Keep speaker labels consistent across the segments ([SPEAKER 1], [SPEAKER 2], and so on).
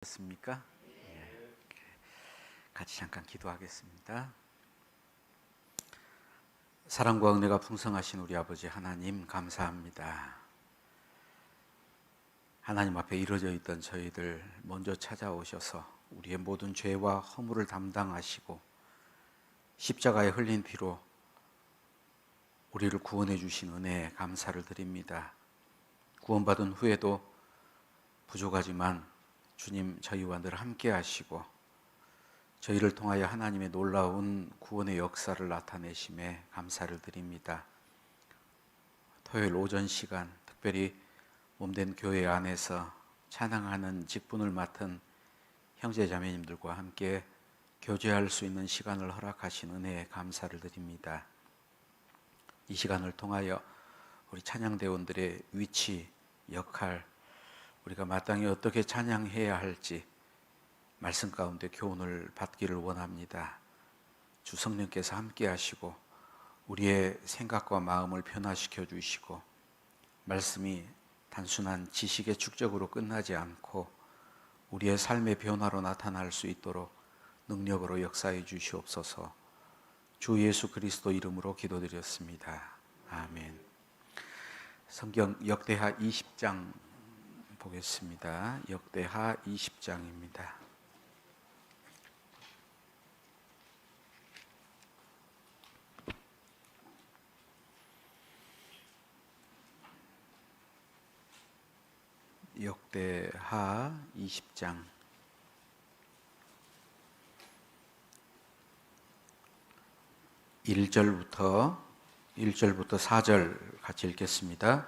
[SPEAKER 1] 습니까? 같이 잠깐 기도하겠습니다. 사랑과 은혜가 풍성하신 우리 아버지 하나님 감사합니다. 하나님 앞에 이루어져 있던 저희들 먼저 찾아오셔서 우리의 모든 죄와 허물을 담당하시고 십자가에 흘린 피로 우리를 구원해 주신 은혜에 감사를 드립니다. 구원받은 후에도 부족하지만 주님 저희와 늘 함께 하시고 저희를 통하여 하나님의 놀라운 구원의 역사를 나타내심에 감사를 드립니다. 토요일 오전 시간 특별히 몸된 교회 안에서 찬양하는 직분을 맡은 형제 자매님들과 함께 교제할 수 있는 시간을 허락하신 은혜에 감사를 드립니다. 이 시간을 통하여 우리 찬양대원들의 위치, 역할, 우리가 마땅히 어떻게 찬양해야 할지 말씀 가운데 교훈을 받기를 원합니다. 주 성령께서 함께 하시고 우리의 생각과 마음을 변화시켜 주시고 말씀이 단순한 지식의 축적으로 끝나지 않고 우리의 삶의 변화로 나타날 수 있도록 능력으로 역사해 주시옵소서. 주 예수 그리스도 이름으로 기도드렸습니다. 아멘. 성경 역대하 20장 보겠습니다. 역대하 20장입니다. 역대하 20장 1절부터 4절 같이 읽겠습니다.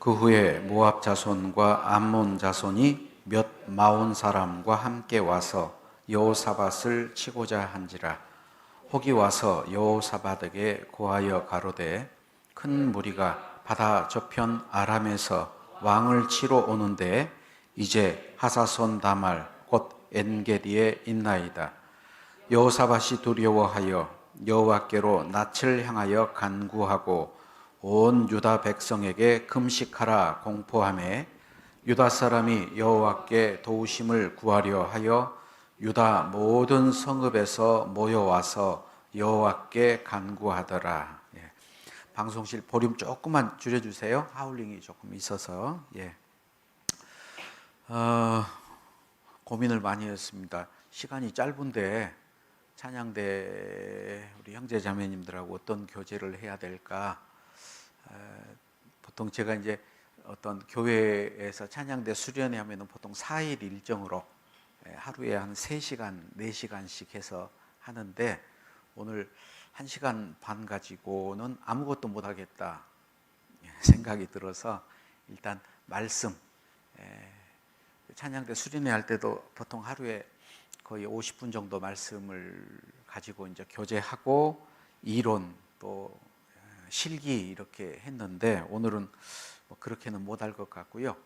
[SPEAKER 1] 그 후에 모압 자손과 암몬 자손이 몇 마온 사람과 함께 와서 여호사밧을 치고자 한지라. 혹이 와서 여호사밧에게 고하여 가로되 큰 무리가 바다 저편 아람에서 왕을 치러 오는데 이제 하사손 다말 곧 엔게디에 있나이다. 여호사밧이 두려워하여 여호와께로 낯을 향하여 간구하고 온 유다 백성에게 금식하라 공포하매 유다 사람이 여호와께 도우심을 구하려 하여 유다 모든 성읍에서 모여와서 여호와께 간구하더라. 방송실 볼륨 조금만 줄여주세요. 하울링이 조금 있어서. 고민을 많이 했습니다. 시간이 짧은데 찬양대 우리 형제 자매님들하고 어떤 교제를 해야 될까. 보통 제가 이제 어떤 교회에서 찬양대 수련회 하면은 보통 4일 일정으로 하루에 한 3시간, 4시간씩 해서 하는데 오늘 1시간 반 가지고는 아무것도 못 하겠다 생각이 들어서 일단 말씀, 찬양대 수련회 할 때도 보통 하루에 거의 50분 정도 말씀을 가지고 이제 교제하고 이론 또 실기 이렇게 했는데 오늘은 뭐 그렇게는 못할 것 같고요.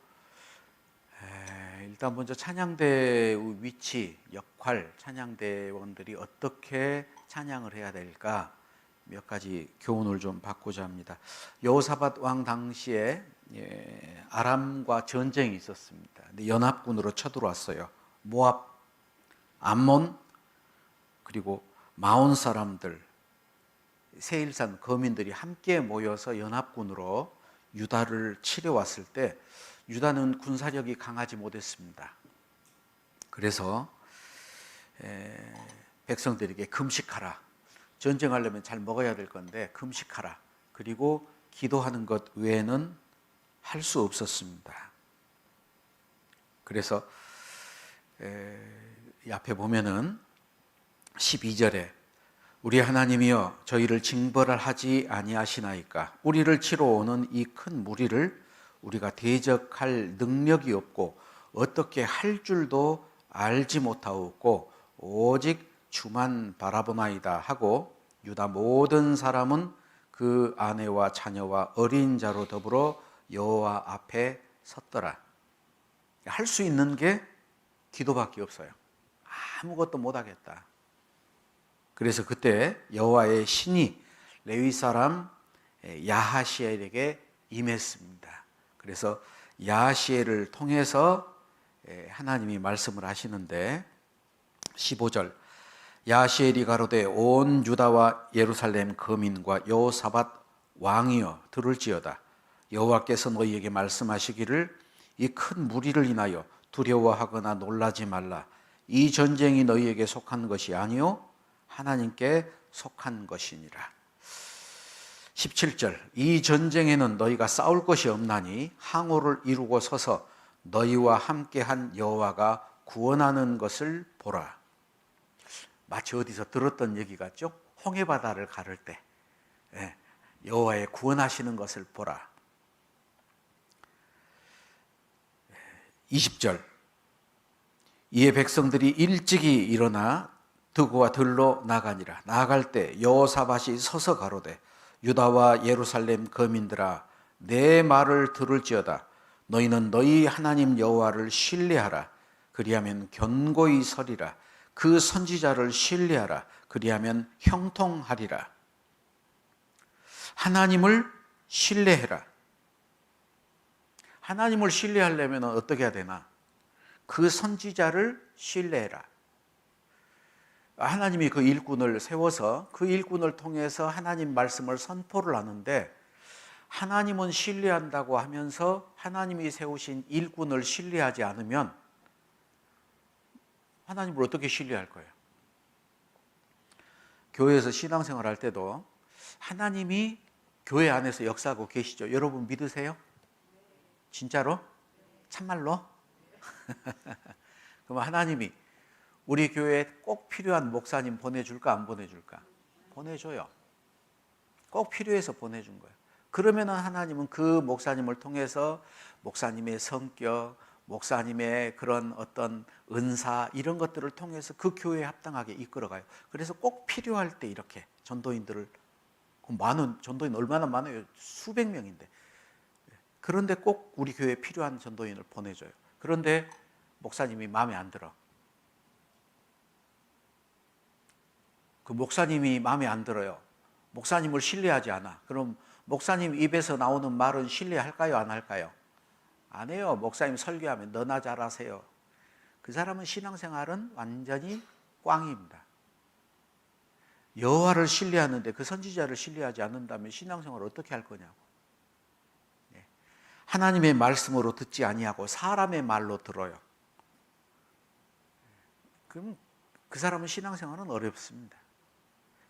[SPEAKER 1] 일단 먼저 찬양대의 위치, 역할, 찬양대원들이 어떻게 찬양을 해야 될까 몇 가지 교훈을 좀 받고자 합니다. 여호사밧 왕 당시에 아람과 전쟁이 있었습니다. 근데 연합군으로 쳐들어왔어요. 모압, 암몬 그리고 마온 사람들, 세일산 거민들이 함께 모여서 연합군으로 유다를 치려 왔을 때 유다는 군사력이 강하지 못했습니다. 그래서 백성들에게 금식하라. 전쟁하려면 잘 먹어야 될 건데 금식하라. 그리고 기도하는 것 외에는 할 수 없었습니다. 그래서 이 앞에 보면은 12절에 우리 하나님이여 저희를 징벌하지 아니하시나이까. 우리를 치러 오는 이 큰 무리를 우리가 대적할 능력이 없고 어떻게 할 줄도 알지 못하옵고 오직 주만 바라보나이다 하고 유다 모든 사람은 그 아내와 자녀와 어린 자로 더불어 여호와 앞에 섰더라. 할 수 있는 게 기도밖에 없어요. 아무것도 못하겠다. 그래서 그때 여호와의 신이 레위 사람 야하시엘에게 임했습니다. 그래서 야하시엘을 통해서 하나님이 말씀을 하시는데 15절 야시엘이 가로되 온 유다와 예루살렘 거민과 여호사밧 왕이여 들을지어다. 여호와께서 너희에게 말씀하시기를 이 큰 무리를 인하여 두려워하거나 놀라지 말라. 이 전쟁이 너희에게 속한 것이 아니요 하나님께 속한 것이니라. 17절 이 전쟁에는 너희가 싸울 것이 없나니 항오를 이루고 서서 너희와 함께한 여호와가 구원하는 것을 보라. 마치 어디서 들었던 얘기 같죠? 홍해바다를 가를 때 여호와의 구원하시는 것을 보라. 20절 이에 백성들이 일찍이 일어나 드고와 들로 나가니라. 나아갈 때 여호사밧이 서서 가로되 유다와 예루살렘 거민들아 내 말을 들을지어다. 너희는 너희 하나님 여호와를 신뢰하라. 그리하면 견고히 서리라. 그 선지자를 신뢰하라. 그리하면 형통하리라. 하나님을 신뢰해라. 하나님을 신뢰하려면 어떻게 해야 되나? 그 선지자를 신뢰해라. 하나님이 그 일꾼을 세워서 그 일꾼을 통해서 하나님 말씀을 선포를 하는데, 하나님은 신뢰한다고 하면서 하나님이 세우신 일꾼을 신뢰하지 않으면 하나님을 어떻게 신뢰할 거예요? 교회에서 신앙생활 할 때도 하나님이 교회 안에서 역사하고 계시죠? 여러분 믿으세요? 진짜로? 참말로? 그럼 하나님이 우리 교회에 꼭 필요한 목사님 보내줄까 안 보내줄까? 보내줘요. 꼭 필요해서 보내준 거예요. 그러면 하나님은 그 목사님을 통해서 목사님의 성격, 목사님의 그런 어떤 은사 이런 것들을 통해서 그 교회에 합당하게 이끌어가요. 그래서 꼭 필요할 때 이렇게 전도인들을, 많은 전도인 얼마나 많아요? 수백 명인데. 그런데 꼭 우리 교회에 필요한 전도인을 보내줘요. 그런데 목사님이 마음에 안 들어. 그 목사님이 마음에 안 들어요. 목사님을 신뢰하지 않아. 그럼 목사님 입에서 나오는 말은 신뢰할까요? 안 할까요? 안 해요. 목사님 설교하면 너나 잘하세요. 그 사람은 신앙생활은 완전히 꽝입니다. 여호와를 신뢰하는데 그 선지자를 신뢰하지 않는다면 신앙생활을 어떻게 할 거냐고. 하나님의 말씀으로 듣지 아니하고 사람의 말로 들어요. 그럼 그 사람은 신앙생활은 어렵습니다.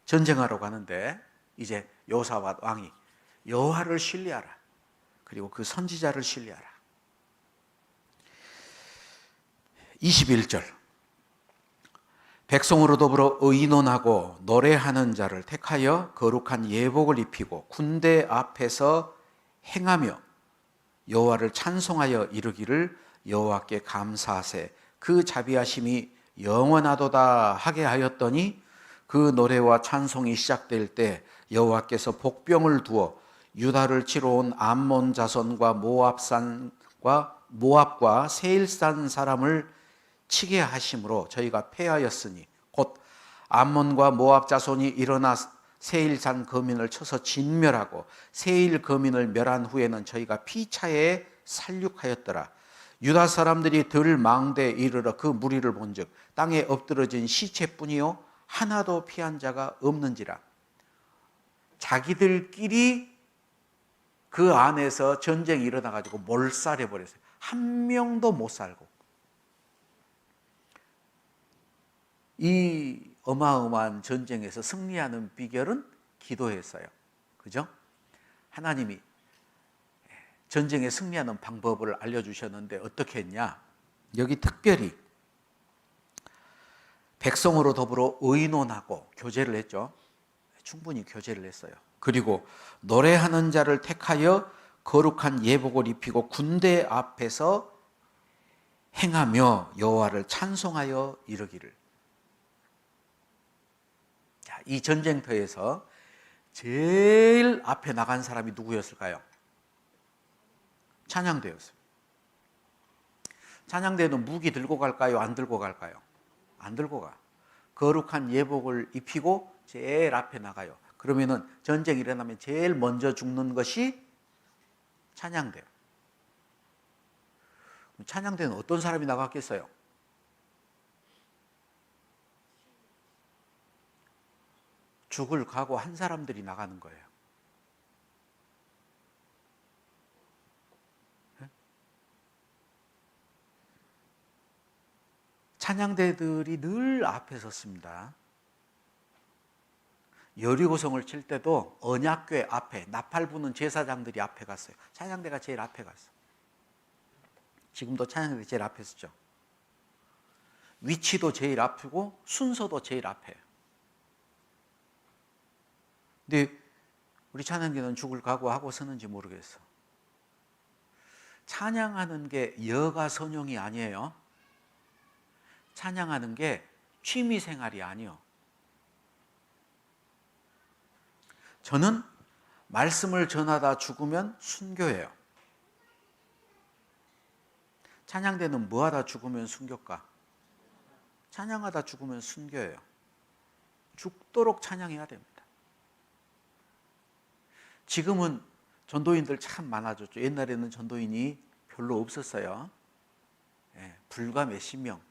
[SPEAKER 1] 전쟁하러 가는데 이제 여호사밧 왕이 여호와를 신뢰하라. 그리고 그 선지자를 신뢰하라. 21절 백성으로 더불어 의논하고 노래하는 자를 택하여 거룩한 예복을 입히고 군대 앞에서 행하며 여호와를 찬송하여 이르기를 여호와께 감사하세 그 자비하심이 영원하도다 하게 하였더니 그 노래와 찬송이 시작될 때 여호와께서 복병을 두어 유다를 치러 온 암몬 자손과 모압과 세일산 사람을 치게 하심으로 저희가 패하였으니 곧 암몬과 모압 자손이 일어나 세일산 거민을 쳐서 진멸하고 세일 거민을 멸한 후에는 저희가 피차에 살육하였더라. 유다 사람들이 들 망대에 이르러 그 무리를 본즉 땅에 엎드러진 시체뿐이요 하나도 피한 자가 없는지라. 자기들끼리 그 안에서 전쟁이 일어나가지고 몰살해 버렸어요. 한 명도 못 살고. 이 어마어마한 전쟁에서 승리하는 비결은 기도였어요. 그죠? 하나님이 전쟁에 승리하는 방법을 알려주셨는데 어떻게 했냐? 여기 특별히 백성으로 더불어 의논하고 교제를 했죠. 충분히 교제를 했어요. 그리고 노래하는 자를 택하여 거룩한 예복을 입히고 군대 앞에서 행하며 여호와를 찬송하여 이르기를. 자, 이 전쟁터에서 제일 앞에 나간 사람이 누구였을까요? 찬양대였어요. 찬양대는 무기 들고 갈까요? 안 들고 갈까요? 안 들고 가. 거룩한 예복을 입히고 제일 앞에 나가요. 그러면은 전쟁이 일어나면 제일 먼저 죽는 것이 찬양대요. 찬양대는 어떤 사람이 나갔겠어요? 죽을 각오한 사람들이 나가는 거예요. 찬양대들이 늘 앞에 섰습니다. 여리고성을 칠 때도 언약궤 앞에 나팔 부는 제사장들이 앞에 갔어요. 찬양대가 제일 앞에 갔어요. 지금도 찬양대 제일 앞에 서죠. 위치도 제일 앞이고 순서도 제일 앞에요. 근데 우리 찬양대는 죽을 각오하고 서는지 모르겠어. 찬양하는 게 여가 선용이 아니에요. 찬양하는 게 취미 생활이 아니요. 저는 말씀을 전하다 죽으면 순교예요. 찬양대는 뭐 하다 죽으면 순교일까? 찬양하다 죽으면 순교예요. 죽도록 찬양해야 됩니다. 지금은 전도인들 참 많아졌죠. 옛날에는 전도인이 별로 없었어요. 불과 몇십 명.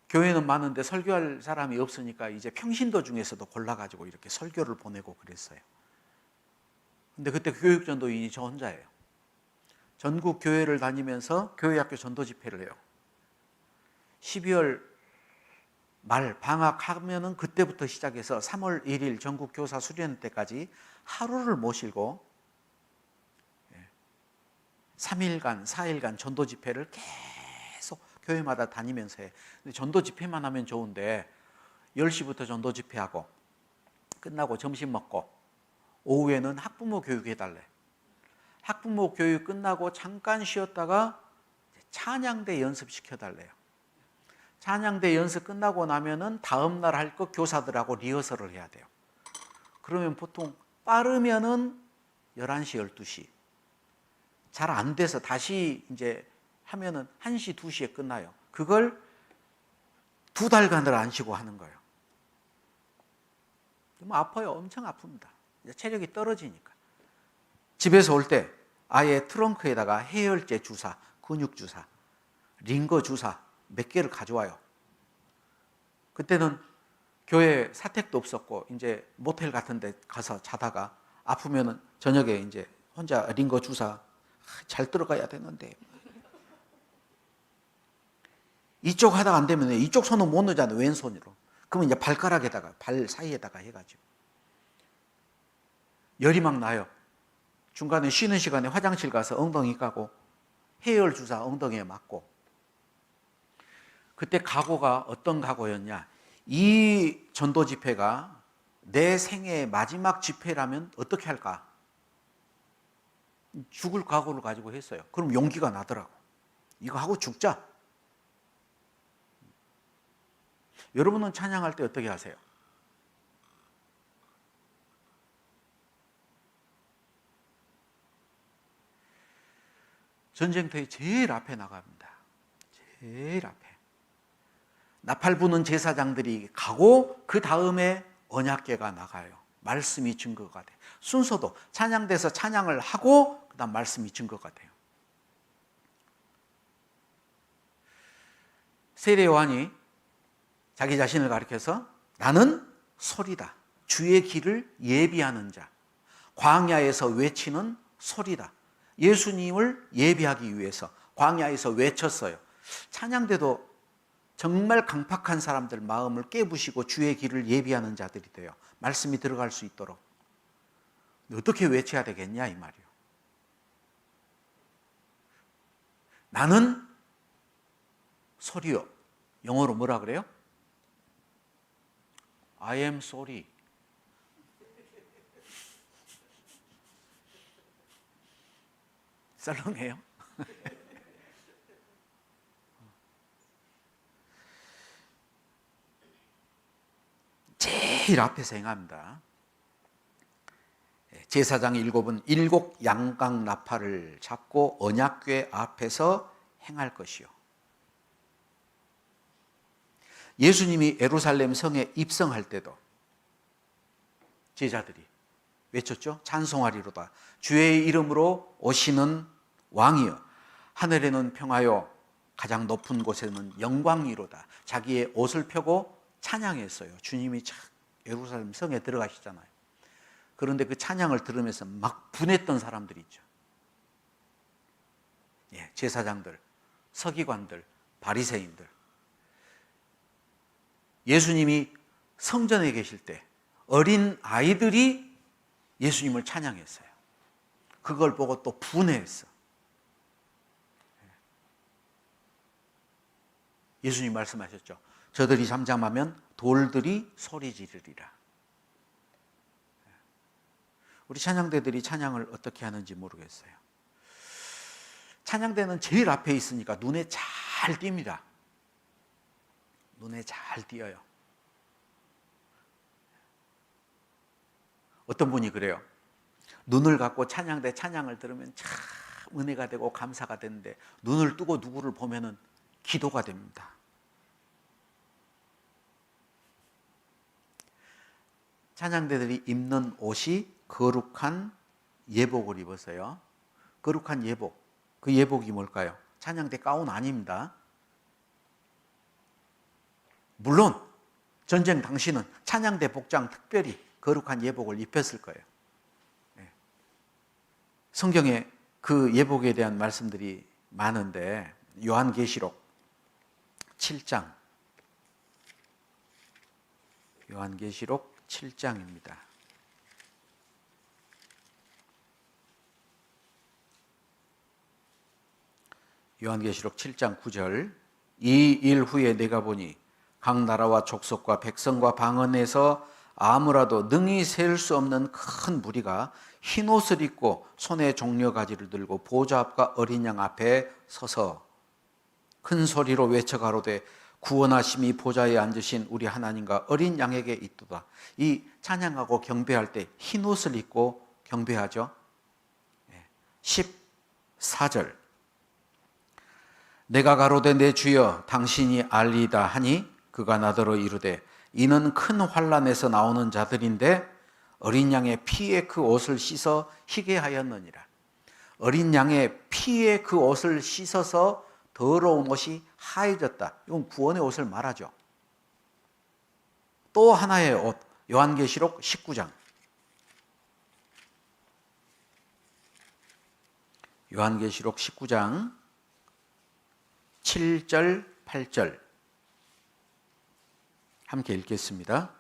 [SPEAKER 1] 교회는 많은데 설교할 사람이 없으니까 이제 평신도 중에서도 골라가지고 이렇게 설교를 보내고 그랬어요. 근데 그때 교육전도인이 저 혼자예요. 전국 교회를 다니면서 교회학교 전도 집회를 해요. 12월 말 방학하면은 그때부터 시작해서 3월 1일 전국 교사 수련 때까지 하루를 모시고 3일간, 4일간 전도 집회를 계속 교회마다 다니면서 해. 근데 전도 집회만 하면 좋은데 10시부터 전도 집회하고 끝나고 점심 먹고 오후에는 학부모 교육해달래. 학부모 교육 끝나고 잠깐 쉬었다가 찬양대 연습시켜달래요. 찬양대 연습 끝나고 나면은 다음날 할 거 교사들하고 리허설을 해야 돼요. 그러면 보통 빠르면은 11시, 12시. 잘 안 돼서 다시 이제 하면은 1시, 2시에 끝나요. 그걸 2달간을 안 쉬고 하는 거예요. 좀 아파요. 엄청 아픕니다. 체력이 떨어지니까. 집에서 올 때 아예 트렁크에다가 해열제 주사, 근육 주사, 링거 주사 몇 개를 가져와요. 그때는 교회 사택도 없었고 이제 모텔 같은 데 가서 자다가 아프면은 저녁에 이제 혼자 링거 주사 잘 들어가야 되는데 이쪽 하다가 안 되면 이쪽 손은 못 넣잖아요. 왼손으로. 그러면 이제 발가락에다가 발 사이에다가 해가지고 열이 막 나요. 중간에 쉬는 시간에 화장실 가서 엉덩이 까고 해열 주사 엉덩이에 맞고. 그때 각오가 어떤 각오였냐? 이 전도 집회가 내 생애의 마지막 집회라면 어떻게 할까? 죽을 각오를 가지고 했어요. 그럼 용기가 나더라고. 이거 하고 죽자. 여러분은 찬양할 때 어떻게 하세요? 전쟁터에 제일 앞에 나갑니다. 제일 앞에. 나팔 부는 제사장들이 가고 그 다음에 언약궤가 나가요. 말씀이 증거가 돼요. 순서도 찬양대에서 찬양을 하고 그 다음 말씀이 증거가 돼요. 세례 요한이 자기 자신을 가리켜서 나는 소리다. 주의 길을 예비하는 자. 광야에서 외치는 소리다. 예수님을 예비하기 위해서 광야에서 외쳤어요. 찬양대도 정말 강팍한 사람들 마음을 깨부시고 주의 길을 예비하는 자들이 돼요. 말씀이 들어갈 수 있도록. 어떻게 외쳐야 되겠냐 이 말이에요. 나는 소리요. 영어로 뭐라 그래요? I am sorry. 썰렁해요? 제일 앞에서 행합니다. 제사장 7은 7 양각 나팔을 잡고 언약궤 앞에서 행할 것이요. 예수님이 예루살렘 성에 입성할 때도 제자들이 외쳤죠. 찬송하리로다. 주의 이름으로 오시는 왕이여 하늘에는 평화요 가장 높은 곳에는 영광이로다. 자기의 옷을 펴고 찬양했어요. 주님이 예루살렘 성에 들어가시잖아요. 그런데 그 찬양을 들으면서 막 분했던 사람들이 있죠. 예, 제사장들, 서기관들, 바리새인들. 예수님이 성전에 계실 때 어린 아이들이 예수님을 찬양했어요. 그걸 보고 또 분해했어. 예수님 말씀하셨죠. 저들이 잠잠하면 돌들이 소리 지르리라. 우리 찬양대들이 찬양을 어떻게 하는지 모르겠어요. 찬양대는 제일 앞에 있으니까 눈에 잘 띕니다. 눈에 잘 띄어요. 어떤 분이 그래요. 눈을 감고 찬양대 찬양을 들으면 참 은혜가 되고 감사가 되는데 눈을 뜨고 누구를 보면은 기도가 됩니다. 찬양대들이 입는 옷이 거룩한 예복을 입었어요. 거룩한 예복. 그 예복이 뭘까요? 찬양대 가운 아닙니다. 물론 전쟁 당시는 찬양대 복장 특별히 거룩한 예복을 입혔을 거예요. 성경에 그 예복에 대한 말씀들이 많은데 요한계시록 7장 요한계시록 7장입니다. 요한계시록 7장 9절 이 일 후에 내가 보니 각 나라와 족속과 백성과 방언에서 아무라도 능히 셀 수 없는 큰 무리가 흰 옷을 입고 손에 종려가지를 들고 보좌 앞과 어린 양 앞에 서서 큰 소리로 외쳐 가로되 구원하심이 보좌에 앉으신 우리 하나님과 어린 양에게 있도다. 이 찬양하고 경배할 때 흰 옷을 입고 경배하죠. 14절 내가 가로되 내 주여 당신이 알리다 하니 그가 나더러 이르되 이는 큰 환난에서 나오는 자들인데 어린 양의 피에 그 옷을 씻어 희게 하였느니라. 어린 양의 피에 그 옷을 씻어서 더러운 옷이 하얘졌다. 이건 구원의 옷을 말하죠. 또 하나의 옷, 요한계시록 19장. 요한계시록 19장 7절, 8절 함께 읽겠습니다.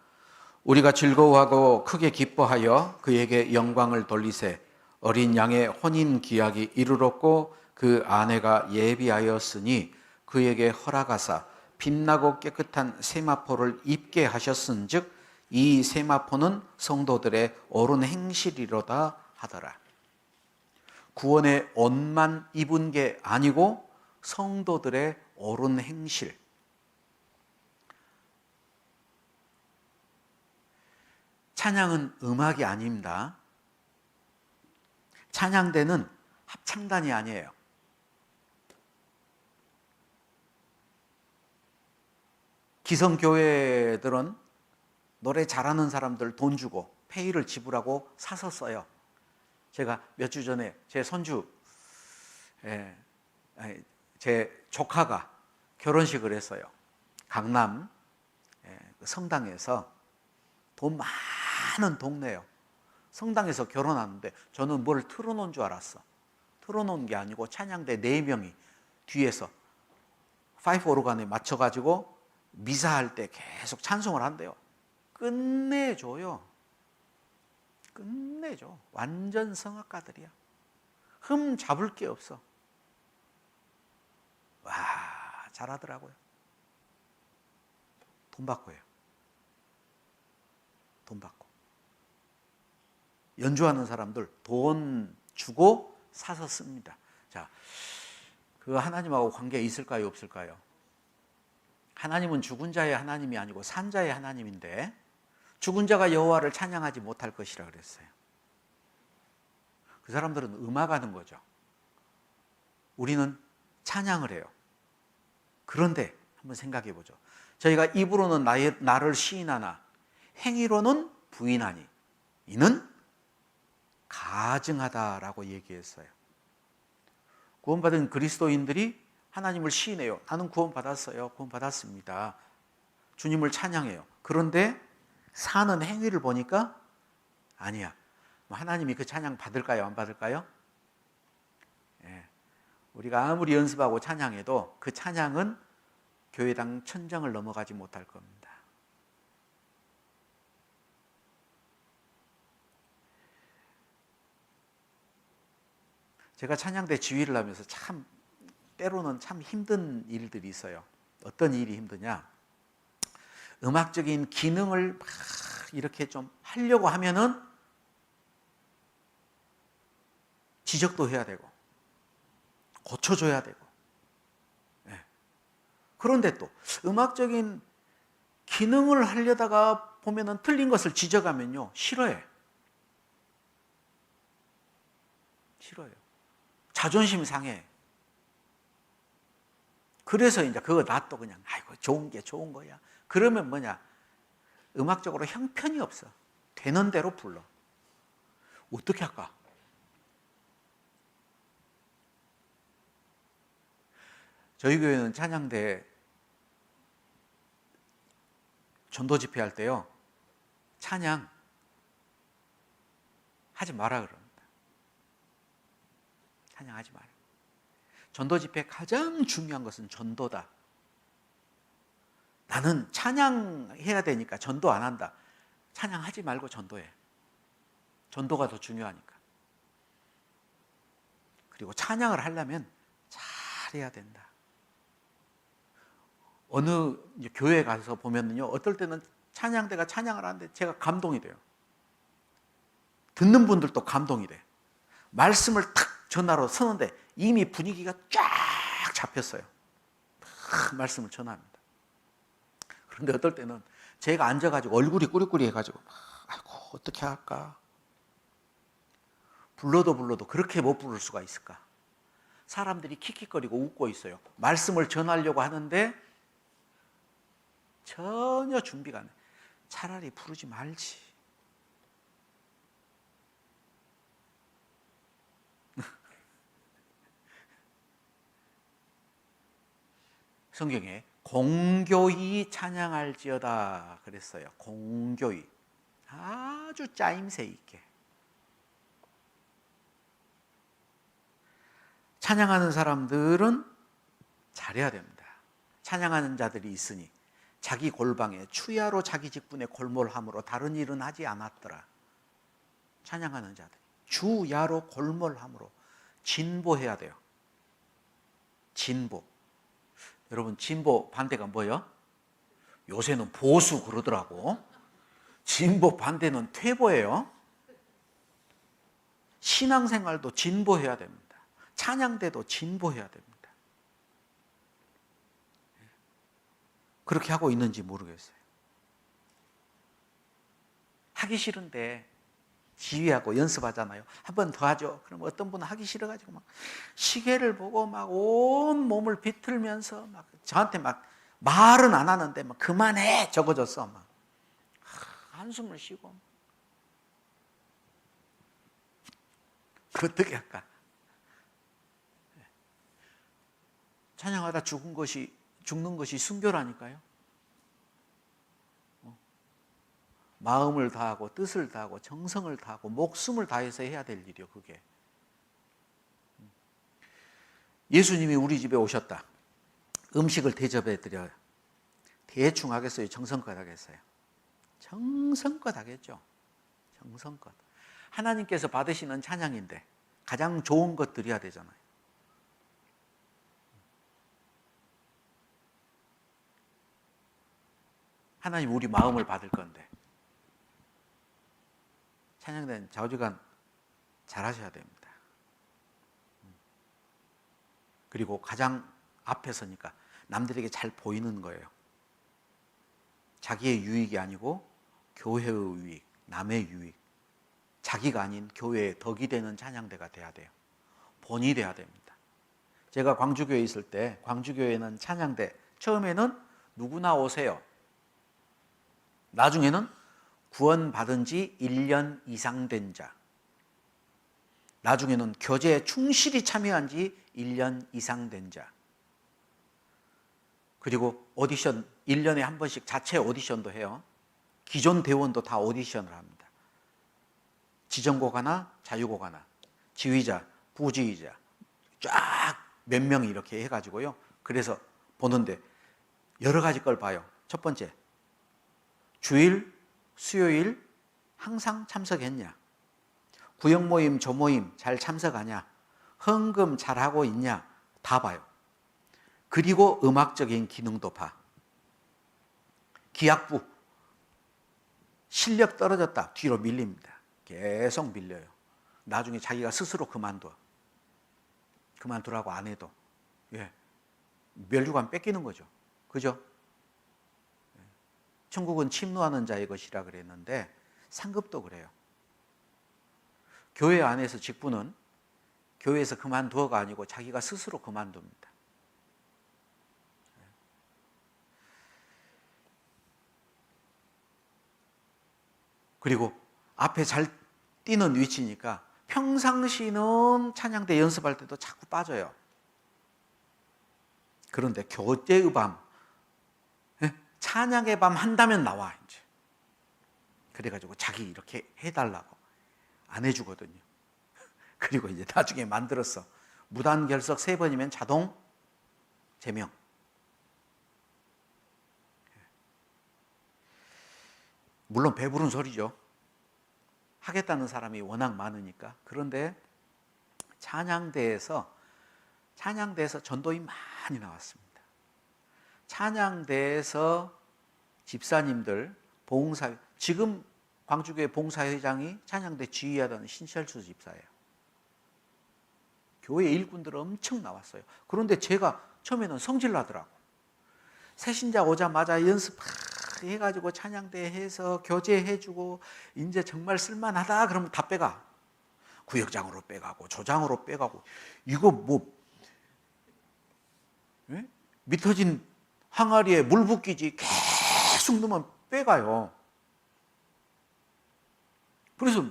[SPEAKER 1] 우리가 즐거워하고 크게 기뻐하여 그에게 영광을 돌리세 어린 양의 혼인 기약이 이르렀고 그 아내가 예비하였으니 그에게 허락하사 빛나고 깨끗한 세마포를 입게 하셨은즉 이 세마포는 성도들의 옳은 행실이로다 하더라. 구원의 옷만 입은 게 아니고 성도들의 옳은 행실. 찬양은 음악이 아닙니다. 찬양대는 합창단이 아니에요. 기성교회들은 노래 잘하는 사람들 돈 주고 페이를 지불하고 사서 써요. 제가 몇 주 전에 제 손주, 제 조카가 결혼식을 했어요. 강남 성당에서 돈 많은 동네요. 성당에서 결혼하는데 저는 뭘 틀어놓은 줄 알았어. 틀어놓은 게 아니고 찬양대 4명이 뒤에서 파이프 오르간에 맞춰가지고 미사할 때 계속 찬송을 한대요. 끝내줘요. 끝내줘. 완전 성악가들이야. 흠 잡을 게 없어. 와, 잘하더라고요. 돈 받고 해요. 돈 받고. 연주하는 사람들 돈 주고 사서 씁니다. 자, 그 하나님하고 관계 있을까요, 없을까요? 하나님은 죽은 자의 하나님이 아니고 산 자의 하나님인데 죽은 자가 여호와를 찬양하지 못할 것이라 그랬어요. 그 사람들은 음악하는 거죠. 우리는 찬양을 해요. 그런데 한번 생각해 보죠. 저희가 입으로는 나를 시인하나 행위로는 부인하니 이는 가증하다라고 얘기했어요. 구원받은 그리스도인들이 하나님을 시인해요. 나는 구원받았어요. 구원받았습니다. 주님을 찬양해요. 그런데 사는 행위를 보니까 아니야. 하나님이 그 찬양 받을까요? 안 받을까요? 예. 우리가 아무리 연습하고 찬양해도 그 찬양은 교회당 천정을 넘어가지 못할 겁니다. 제가 찬양대 지휘를 하면서 때로는 참 힘든 일들이 있어요. 어떤 일이 힘드냐? 음악적인 기능을 막 이렇게 좀 하려고 하면은 지적도 해야 되고 고쳐줘야 되고, 네. 그런데 또 음악적인 기능을 하려다가 보면은 틀린 것을 지적하면요 싫어해. 자존심 상해. 그래서 이제 그거 놔둬 그냥 아이고 좋은 게 좋은 거야. 그러면 뭐냐? 음악적으로 형편이 없어. 되는 대로 불러. 어떻게 할까? 저희 교회는 찬양대 전도 집회할 때요 찬양 하지 마라 그럽니다. 찬양하지 마라. 전도 집회 가장 중요한 것은 전도다. 나는 찬양해야 되니까 전도 안 한다. 찬양하지 말고 전도해. 전도가 더 중요하니까. 그리고 찬양을 하려면 잘해야 된다. 어느 교회에 가서 보면요 어떨 때는 찬양대가 찬양을 하는데 제가 감동이 돼요. 듣는 분들도 감동이 돼. 말씀을 탁 전하러 서는데 이미 분위기가 쫙 잡혔어요. 말씀을 전합니다. 그런데 어떨 때는 제가 앉아가지고 얼굴이 꾸리꾸리해가지고 아이고 어떻게 할까? 불러도 그렇게 못 부를 수가 있을까? 사람들이 킥킥거리고 웃고 있어요. 말씀을 전하려고 하는데 전혀 준비가 안 돼. 차라리 부르지 말지. 성경에 공교히 찬양할지어다 그랬어요. 공교히. 아주 짜임새 있게. 찬양하는 사람들은 잘해야 됩니다. 찬양하는 자들이 있으니 자기 골방에 추야로 자기 직분에 골몰함으로 다른 일은 하지 않았더라. 찬양하는 자들 주야로 골몰함으로 진보해야 돼요. 진보. 여러분 진보 반대가 뭐예요? 요새는 보수 그러더라고. 진보 반대는 퇴보예요. 신앙생활도 진보해야 됩니다. 찬양대도 진보해야 됩니다. 그렇게 하고 있는지 모르겠어요. 하기 싫은데 지휘하고 연습하잖아요. 한 번 더 하죠. 그럼 어떤 분은 하기 싫어가지고 막 시계를 보고 막 온 몸을 비틀면서 막 저한테 막 말은 안 하는데 막 그만해 적어줬어. 막 한숨을 쉬고 어떻게 할까? 찬양하다 죽는 것이 순교라니까요. 마음을 다하고 뜻을 다하고 정성을 다하고 목숨을 다해서 해야 될 일이요. 그게 예수님이 우리 집에 오셨다. 음식을 대접해 드려요. 대충 하겠어요? 정성껏 하겠어요? 정성껏 하겠죠. 정성껏. 하나님께서 받으시는 찬양인데 가장 좋은 것 드려야 되잖아요. 하나님 우리 마음을 받을 건데 찬양대는 좌우지간 잘 하셔야 됩니다. 그리고 가장 앞에 서니까 남들에게 잘 보이는 거예요. 자기의 유익이 아니고 교회의 유익, 남의 유익, 자기가 아닌 교회의 덕이 되는 찬양대가 돼야 돼요. 본이 돼야 됩니다. 제가 광주교회에 있을 때 광주교회는 찬양대 처음에는 누구나 오세요. 나중에는 구원받은 지 1년 이상 된 자, 나중에는 교제에 충실히 참여한 지 1년 이상 된 자. 그리고 오디션 1년에 한 번씩 자체 오디션도 해요. 기존 대원도 다 오디션을 합니다. 지정곡 하나, 자유곡 하나, 지휘자, 부지휘자 쫙 몇 명이 이렇게 해가지고요. 그래서 보는데 여러 가지 걸 봐요. 첫 번째, 주일, 수요일 항상 참석했냐? 구역 모임, 조모임 잘 참석하냐? 헌금 잘하고 있냐? 다 봐요. 그리고 음악적인 기능도 봐. 기악부 실력 떨어졌다. 뒤로 밀립니다. 계속 밀려요. 나중에 자기가 스스로 그만두라고 안 해도. 예. 멸류관 뺏기는 거죠. 그죠? 천국은 침노하는 자의 것이라 그랬는데 상급도 그래요. 교회 안에서 직분은 교회에서 그만두어가 아니고 자기가 스스로 그만둡니다. 그리고 앞에 잘 뛰는 위치니까 평상시는 찬양대 연습할 때도 자꾸 빠져요. 그런데 교제의 밤, 찬양의 밤 한다면 나와 이제. 그래가지고 자기 이렇게 해달라고 안 해주거든요. 그리고 이제 나중에 만들었어. 무단 결석 3번이면 자동 제명. 물론 배부른 소리죠. 하겠다는 사람이 워낙 많으니까. 그런데 찬양대에서 전도인 많이 나왔습니다. 찬양대에서 집사님들, 봉사, 지금 광주교회 봉사회장이 찬양대 지휘하던 신철수 집사예요. 교회 일꾼들 엄청 나왔어요. 그런데 제가 처음에는 성질나더라고. 새신자 오자마자 연습 해가지고 찬양대 해서 교제해주고 이제 정말 쓸만하다 그러면 다 빼가. 구역장으로 빼가고 조장으로 빼가고. 이거 뭐 미터진 항아리에 물 붓기지 계속 넣으면 빼가요. 그래서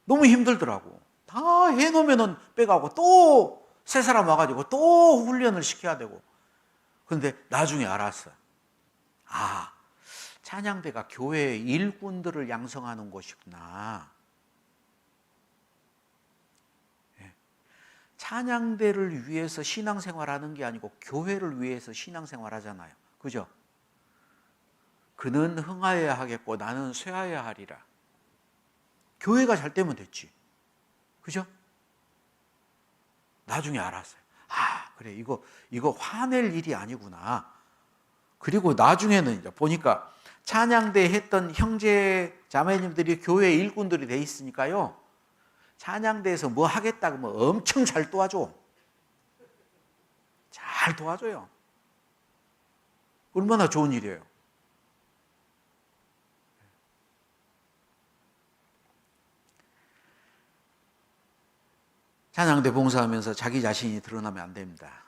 [SPEAKER 1] 너무 힘들더라고. 다 해놓으면은 빼가고 또 새 사람 와가지고 또 훈련을 시켜야 되고. 그런데 나중에 알았어요. 아, 찬양대가 교회의 일꾼들을 양성하는 곳이구나. 찬양대를 위해서 신앙생활하는 게 아니고 교회를 위해서 신앙생활하잖아요. 그죠? 그는 흥하여야 하겠고 나는 쇠하여야 하리라. 교회가 잘 되면 됐지. 그죠? 나중에 알았어요. 아, 그래, 이거 화낼 일이 아니구나. 그리고 나중에는 이제 보니까 찬양대 했던 형제 자매님들이 교회 일꾼들이 돼 있으니까요. 찬양대에서 뭐 하겠다 그러면 엄청 잘 도와줘. 잘 도와줘요. 얼마나 좋은 일이에요. 찬양대 봉사하면서 자기 자신이 드러나면 안 됩니다.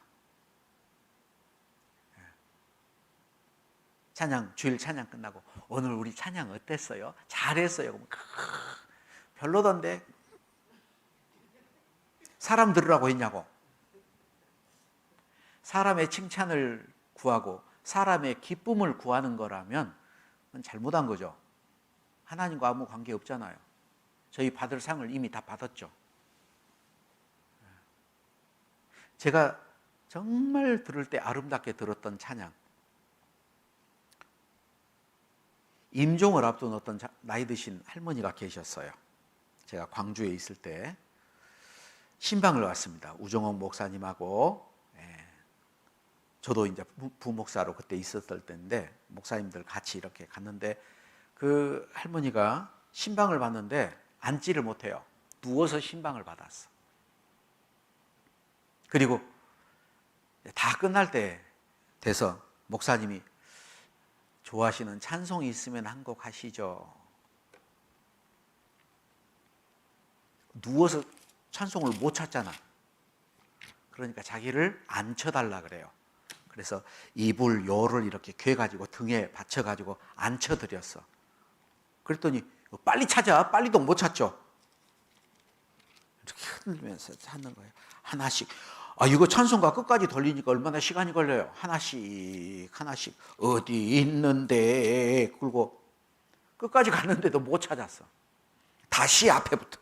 [SPEAKER 1] 주일 찬양 끝나고 오늘 우리 찬양 어땠어요? 잘했어요. 그러면 별로던데. 사람 들으라고 했냐고. 사람의 칭찬을 구하고 사람의 기쁨을 구하는 거라면 그건 잘못한 거죠. 하나님과 아무 관계 없잖아요. 저희 받을 상을 이미 다 받았죠. 제가 정말 들을 때 아름답게 들었던 찬양. 임종을 앞둔 어떤 나이 드신 할머니가 계셨어요. 제가 광주에 있을 때 신방을 왔습니다. 우정옥 목사님하고 저도 이제 부목사로 그때 있었을 때인데 목사님들 같이 이렇게 갔는데 그 할머니가 신방을 받는데 앉지를 못해요. 누워서 신방을 받았어. 그리고 다 끝날 때 돼서 목사님이 좋아하시는 찬송이 있으면 한 곡 하시죠. 누워서 찬송을 못 찾잖아. 그러니까 자기를 앉혀달라 그래요. 그래서 이불, 요를 이렇게 괴가지고 등에 받쳐가지고 앉혀드렸어. 그랬더니 빨리 찾아. 빨리도 못 찾죠. 이렇게 흔들면서 찾는 거예요. 하나씩. 이거 찬송가 끝까지 돌리니까 얼마나 시간이 걸려요. 하나씩 어디 있는데 그리고 끝까지 갔는데도 못 찾았어. 다시 앞에부터.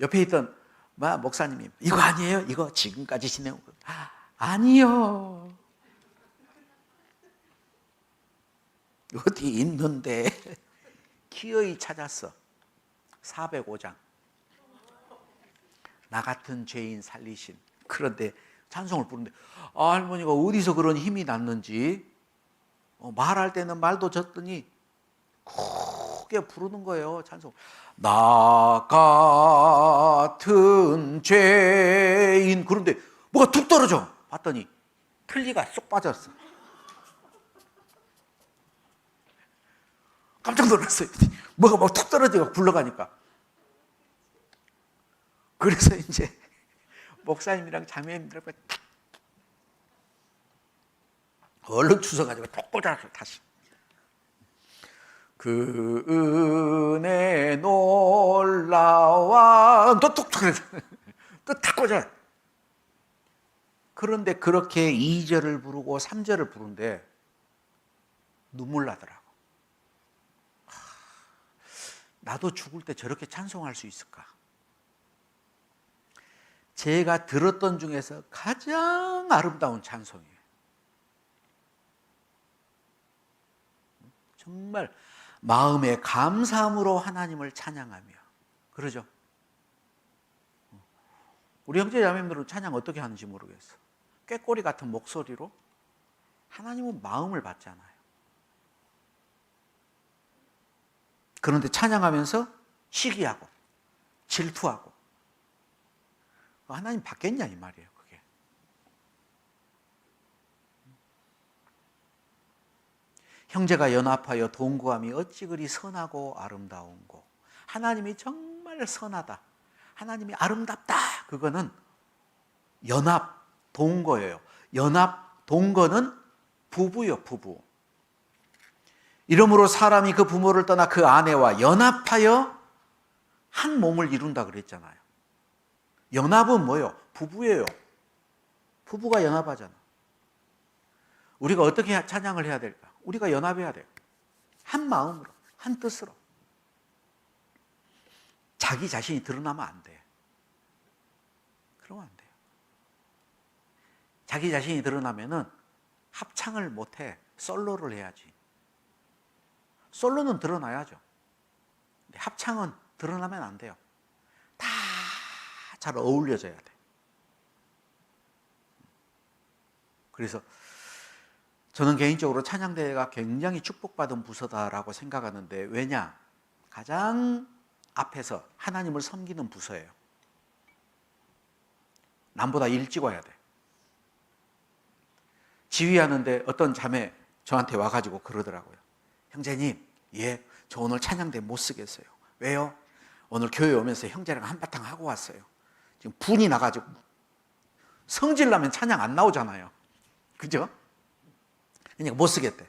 [SPEAKER 1] 옆에 있던 목사님이 이거 아니에요? 이거 지금까지 지내온 거. 아니요. 어디 있는데 기어이 찾았어. 405장. 나 같은 죄인 살리신. 그런데 찬송을 부르는데 할머니가 어디서 그런 힘이 났는지 말할 때는 말도 졌더니 크게 부르는 거예요. 찬송. 나 같은 죄인. 그런데 뭐가 툭 떨어져. 봤더니 틀니가 쏙 빠졌어. 깜짝 놀랐어요. 뭐가 막 툭 떨어져 굴러가니까. 그래서 이제 목사님이랑 자매님들하고 얼른 주워가지고 톡 꽂아서 다시. 그 은혜 놀라와 또톡 그래서 또 탁 꽂아. 그런데 그렇게 2절을 부르고 3절을 부르는데 눈물 나더라고. 나도 죽을 때 저렇게 찬송할 수 있을까? 제가 들었던 중에서 가장 아름다운 찬송이에요. 정말 마음의 감사함으로 하나님을 찬양하며. 그러죠? 우리 형제 자매님들은 찬양 어떻게 하는지 모르겠어. 꾀꼬리 같은 목소리로 하나님은 마음을 받잖아요. 그런데 찬양하면서 시기하고 질투하고 하나님 받겠냐 이 말이에요. 그게. 형제가 연합하여 동거함이 어찌 그리 선하고 아름다운고. 하나님이 정말 선하다. 하나님이 아름답다. 그거는 연합 동거예요. 연합 동거는 부부요, 부부. 이러므로 사람이 그 부모를 떠나 그 아내와 연합하여 한 몸을 이룬다 그랬잖아요. 연합은 뭐예요? 부부예요. 부부가 연합하잖아. 우리가 어떻게 찬양을 해야 될까? 우리가 연합해야 돼요. 한 마음으로, 한 뜻으로. 자기 자신이 드러나면 안 돼. 그러면 안 돼요. 자기 자신이 드러나면은 합창을 못 해. 솔로를 해야지. 솔로는 드러나야죠. 근데 합창은 드러나면 안 돼요. 다 잘 어울려져야 돼. 그래서 저는 개인적으로 찬양대회가 굉장히 축복받은 부서다라고 생각하는데, 왜냐? 가장 앞에서 하나님을 섬기는 부서예요. 남보다 일찍 와야 돼. 지휘하는데 어떤 자매 저한테 와가지고 그러더라고요. 형제님, 저 오늘 찬양대 못 쓰겠어요. 왜요? 오늘 교회 오면서 형제랑 한바탕 하고 왔어요. 지금 분이 나가지고 성질 나면 찬양 안 나오잖아요. 그죠? 그러니까 못 쓰겠대.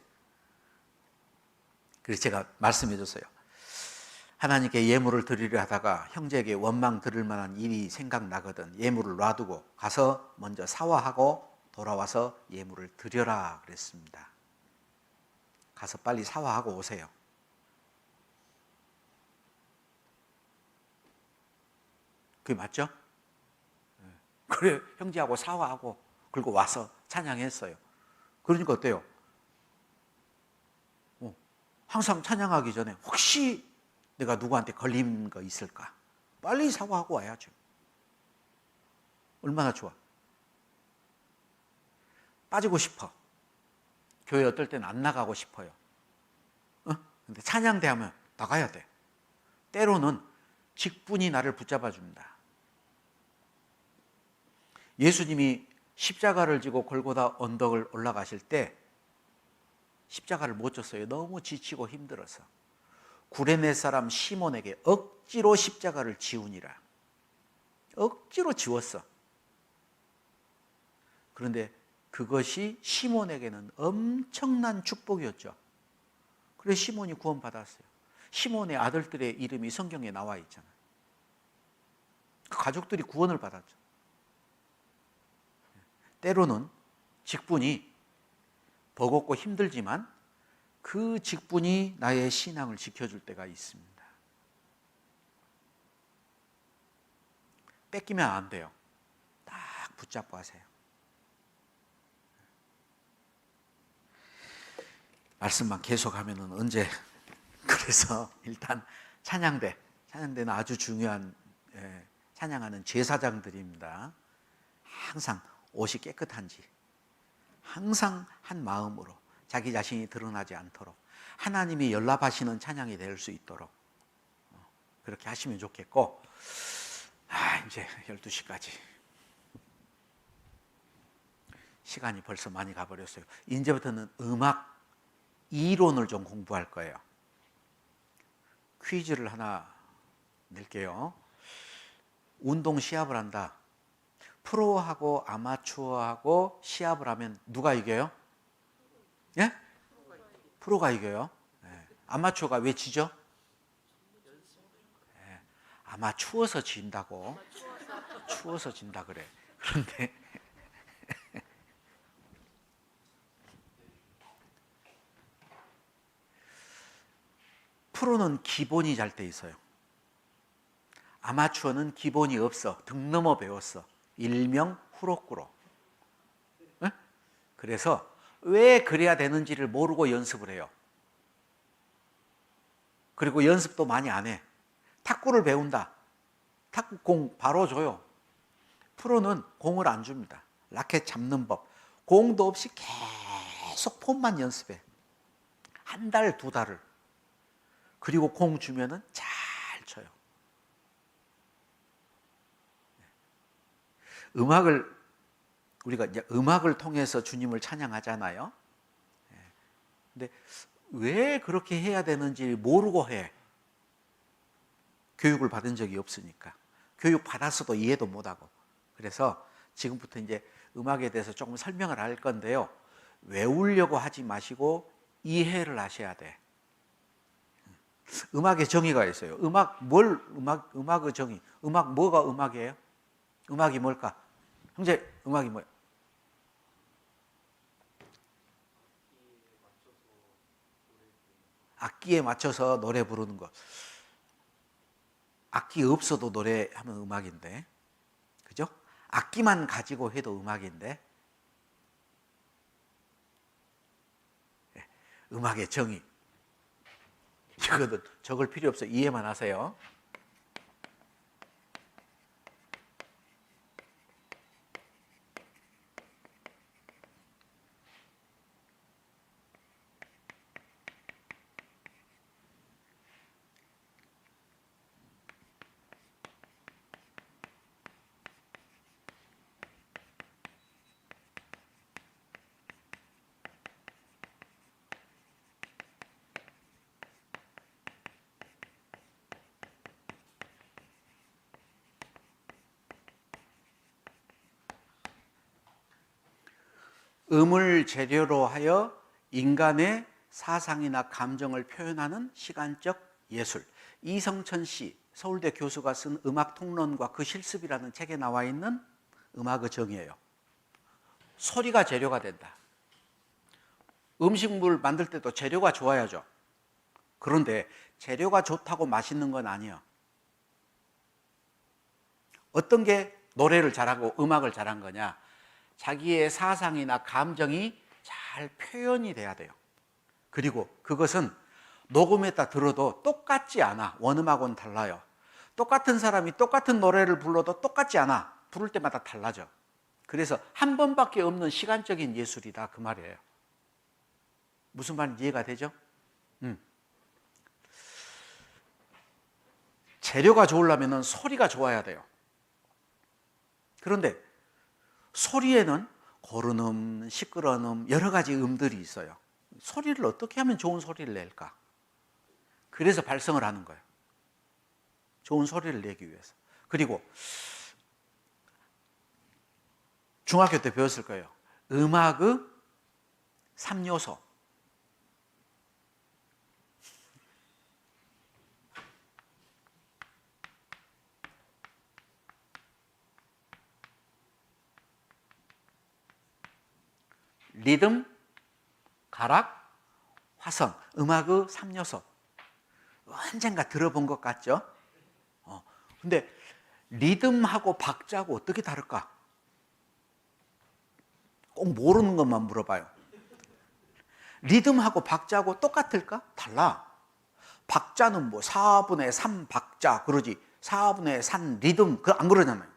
[SPEAKER 1] 그래서 제가 말씀해 줬어요. 하나님께 예물을 드리려 하다가 형제에게 원망 들을 만한 일이 생각나거든 예물을 놔두고 가서 먼저 사화하고 돌아와서 예물을 드려라 그랬습니다. 가서 빨리 사화하고 오세요. 그게 맞죠? 그래, 형제하고 사화하고 그리고 와서 찬양했어요. 그러니까 어때요? 항상 찬양하기 전에 혹시 내가 누구한테 걸린 거 있을까? 빨리 사과하고 와야죠. 얼마나 좋아. 빠지고 싶어. 교회 어떨 때는 안 나가고 싶어요. 근데 찬양대 하면 나가야 돼. 때로는 직분이 나를 붙잡아 줍니다. 예수님이 십자가를 지고 골고다 언덕을 올라가실 때 십자가를 못 졌어요. 너무 지치고 힘들어서. 구레네 사람 시몬에게 억지로 십자가를 지우니라. 억지로 지웠어. 그런데 그것이 시몬에게는 엄청난 축복이었죠. 그래서 시몬이 구원받았어요. 시몬의 아들들의 이름이 성경에 나와 있잖아요. 그 가족들이 구원을 받았죠. 때로는 직분이 버겁고 힘들지만 그 직분이 나의 신앙을 지켜줄 때가 있습니다. 뺏기면 안 돼요. 딱 붙잡고 하세요. 말씀만 계속하면은 언제? 그래서 일단 찬양대는 아주 중요한 찬양하는 제사장들입니다. 항상 옷이 깨끗한지 항상 한 마음으로 자기 자신이 드러나지 않도록 하나님이 연락하시는 찬양이 될 수 있도록 그렇게 하시면 좋겠고, 이제 12시까지 시간이 벌써 많이 가버렸어요. 이제부터는 음악 이론을 좀 공부할 거예요. 퀴즈를 하나 낼게요. 운동 시합을 한다. 프로하고 아마추어하고 시합을 하면 누가 이겨요? 예? 프로가 이겨요. 예. 아마추어가 왜 지죠? 예. 아마 추워서 진다고. 추워서 진다 그래. 그런데 프로는 기본이 잘 돼 있어요. 아마추어는 기본이 없어. 등 넘어 배웠어. 일명 후로꾸로. 네? 그래서 왜 그래야 되는지를 모르고 연습을 해요. 그리고 연습도 많이 안 해. 탁구를 배운다. 탁구 공 바로 줘요. 프로는 공을 안 줍니다. 라켓 잡는 법. 공도 없이 계속 폼만 연습해. 한 달, 두 달을. 그리고 공 주면은 잘 쳐요. 우리가 이제 음악을 통해서 주님을 찬양하잖아요. 근데 왜 그렇게 해야 되는지 모르고 해. 교육을 받은 적이 없으니까. 교육 받았어도 이해도 못하고. 그래서 지금부터 이제 음악에 대해서 조금 설명을 할 건데요. 외우려고 하지 마시고 이해를 하셔야 돼. 음악의 정의가 있어요. 음악의 정의. 음악 뭐가 음악이에요? 음악이 뭘까? 형제, 음악이 뭐예요? 악기에 맞춰서 노래 부르는 것. 악기 없어도 노래하면 음악인데, 그죠? 악기만 가지고 해도 음악인데, 음악의 정의. 이거는 적을 필요 없어요. 이해만 하세요. 음을 재료로 하여 인간의 사상이나 감정을 표현하는 시간적 예술. 이성천 씨, 서울대 교수가 쓴 음악통론과 그 실습이라는 책에 나와 있는 음악의 정의예요. 소리가 재료가 된다. 음식물 만들 때도 재료가 좋아야죠. 그런데 재료가 좋다고 맛있는 건 아니에요. 어떤 게 노래를 잘하고 음악을 잘한 거냐? 자기의 사상이나 감정이 잘 표현이 돼야 돼요. 그리고 그것은 녹음했다 들어도 똑같지 않아. 원음하고는 달라요. 똑같은 사람이 똑같은 노래를 불러도 똑같지 않아. 부를 때마다 달라져. 그래서 한 번밖에 없는 시간적인 예술이다 그 말이에요. 무슨 말인지 이해가 되죠? 재료가 좋으려면 소리가 좋아야 돼요. 그런데 소리에는 고른 음, 시끄러운 음, 여러 가지 음들이 있어요. 소리를 어떻게 하면 좋은 소리를 낼까? 그래서 발성을 하는 거예요. 좋은 소리를 내기 위해서. 그리고 중학교 때 배웠을 거예요. 음악의 3요소. 리듬, 가락, 화성, 음악의 3요소. 언젠가 들어본 것 같죠? 근데 리듬하고 박자하고 어떻게 다를까? 꼭 모르는 것만 물어봐요. 리듬하고 박자하고 똑같을까? 달라. 박자는 뭐 4분의 3 박자 그러지 4분의 3 리듬 안 그러잖아요.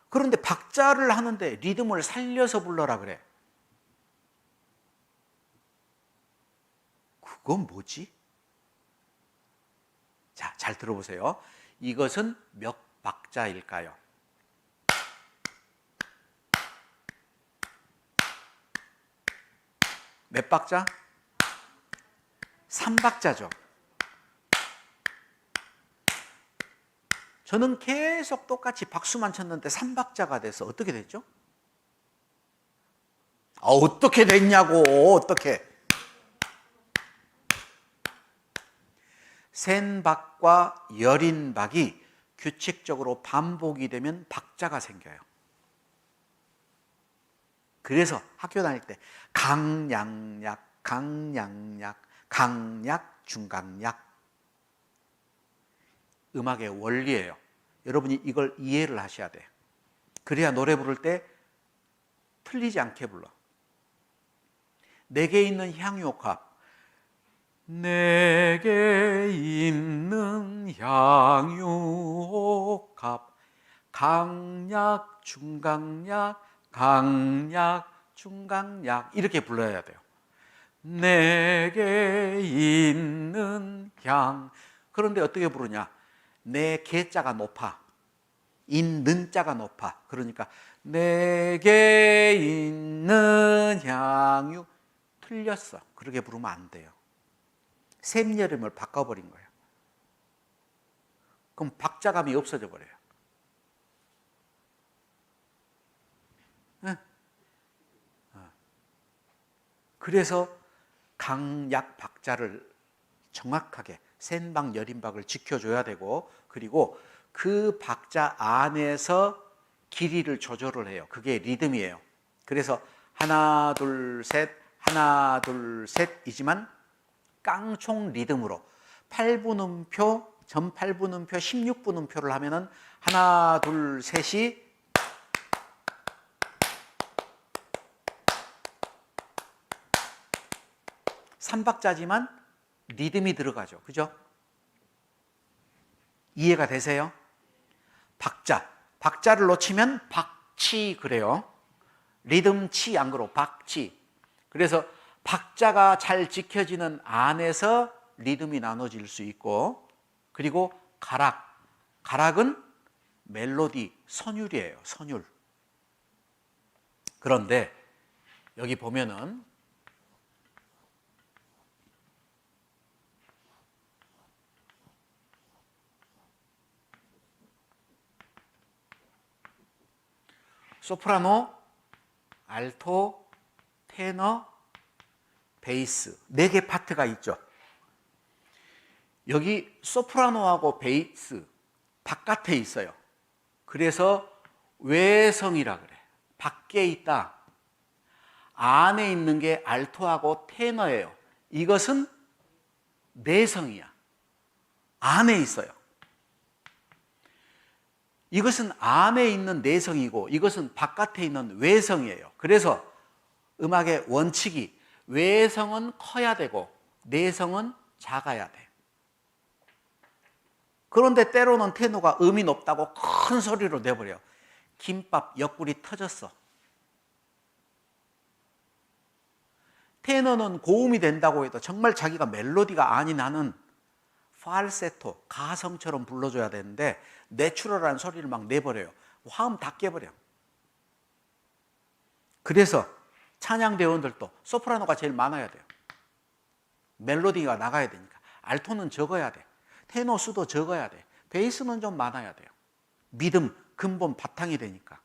[SPEAKER 1] 그런데 박자를 하는데 리듬을 살려서 불러라 그래. 그건 뭐지? 자, 잘 들어보세요. 이것은 몇 박자일까요? 몇 박자? 3박자죠. 저는 계속 똑같이 박수만 쳤는데 3박자가 돼서 어떻게 됐죠? 어떻게 됐냐고, 어떻게. 센박과 여린박이 규칙적으로 반복이 되면 박자가 생겨요. 그래서 학교 다닐 때 강약약, 강약약, 강약, 중강약 음악의 원리예요. 여러분이 이걸 이해를 하셔야 돼요. 그래야 노래 부를 때 틀리지 않게 불러. 내게 있는 향유옥합, 내게 있는 향유옥합, 강약, 중강약, 강약, 중강약 이렇게 불러야 돼요. 내게 있는 향. 그런데 어떻게 부르냐? 내 개자가 높아. 있는 자가 높아. 그러니까 내게 있는 향유 틀렸어. 그렇게 부르면 안 돼요. 샘여름을 바꿔버린 거예요. 그럼 박자감이 없어져 버려요. 그래서 강약 박자를 정확하게 센박, 여린박을 지켜줘야 되고 그리고 그 박자 안에서 길이를 조절을 해요. 그게 리듬이에요. 그래서 하나 둘 셋, 하나 둘 셋이지만 깡총 리듬으로 8분음표, 전 8분음표, 16분음표를 하면은 하나 둘 셋이 3박자지만 리듬이 들어가죠. 그죠? 이해가 되세요? 박자를 놓치면 박치 그래요. 리듬치 안 그러고 박치. 그래서 박자가 잘 지켜지는 안에서 리듬이 나눠질 수 있고 그리고 가락은 멜로디, 선율이에요. 선율. 그런데 여기 보면은 소프라노, 알토, 테너, 베이스 4개 파트가 있죠. 여기 소프라노하고 베이스 바깥에 있어요. 그래서 외성이라 그래. 밖에 있다. 안에 있는 게 알토하고 테너예요. 이것은 내성이야. 안에 있어요. 이것은 안에 있는 내성이고 이것은 바깥에 있는 외성이에요. 그래서 음악의 원칙이 외성은 커야 되고 내성은 작아야 돼. 그런데 때로는 테너가 음이 높다고 큰 소리로 내버려. 김밥 옆구리 터졌어. 테너는 고음이 된다고 해도 정말 자기가 멜로디가 아닌 한은 팔세토, 가성처럼 불러줘야 되는데 내추럴한 소리를 막 내버려요. 화음 다 깨버려. 그래서 찬양대원들도 소프라노가 제일 많아야 돼요. 멜로디가 나가야 되니까. 알토는 적어야 돼. 테너 수도 적어야 돼. 베이스는 좀 많아야 돼요. 믿음, 근본, 바탕이 되니까.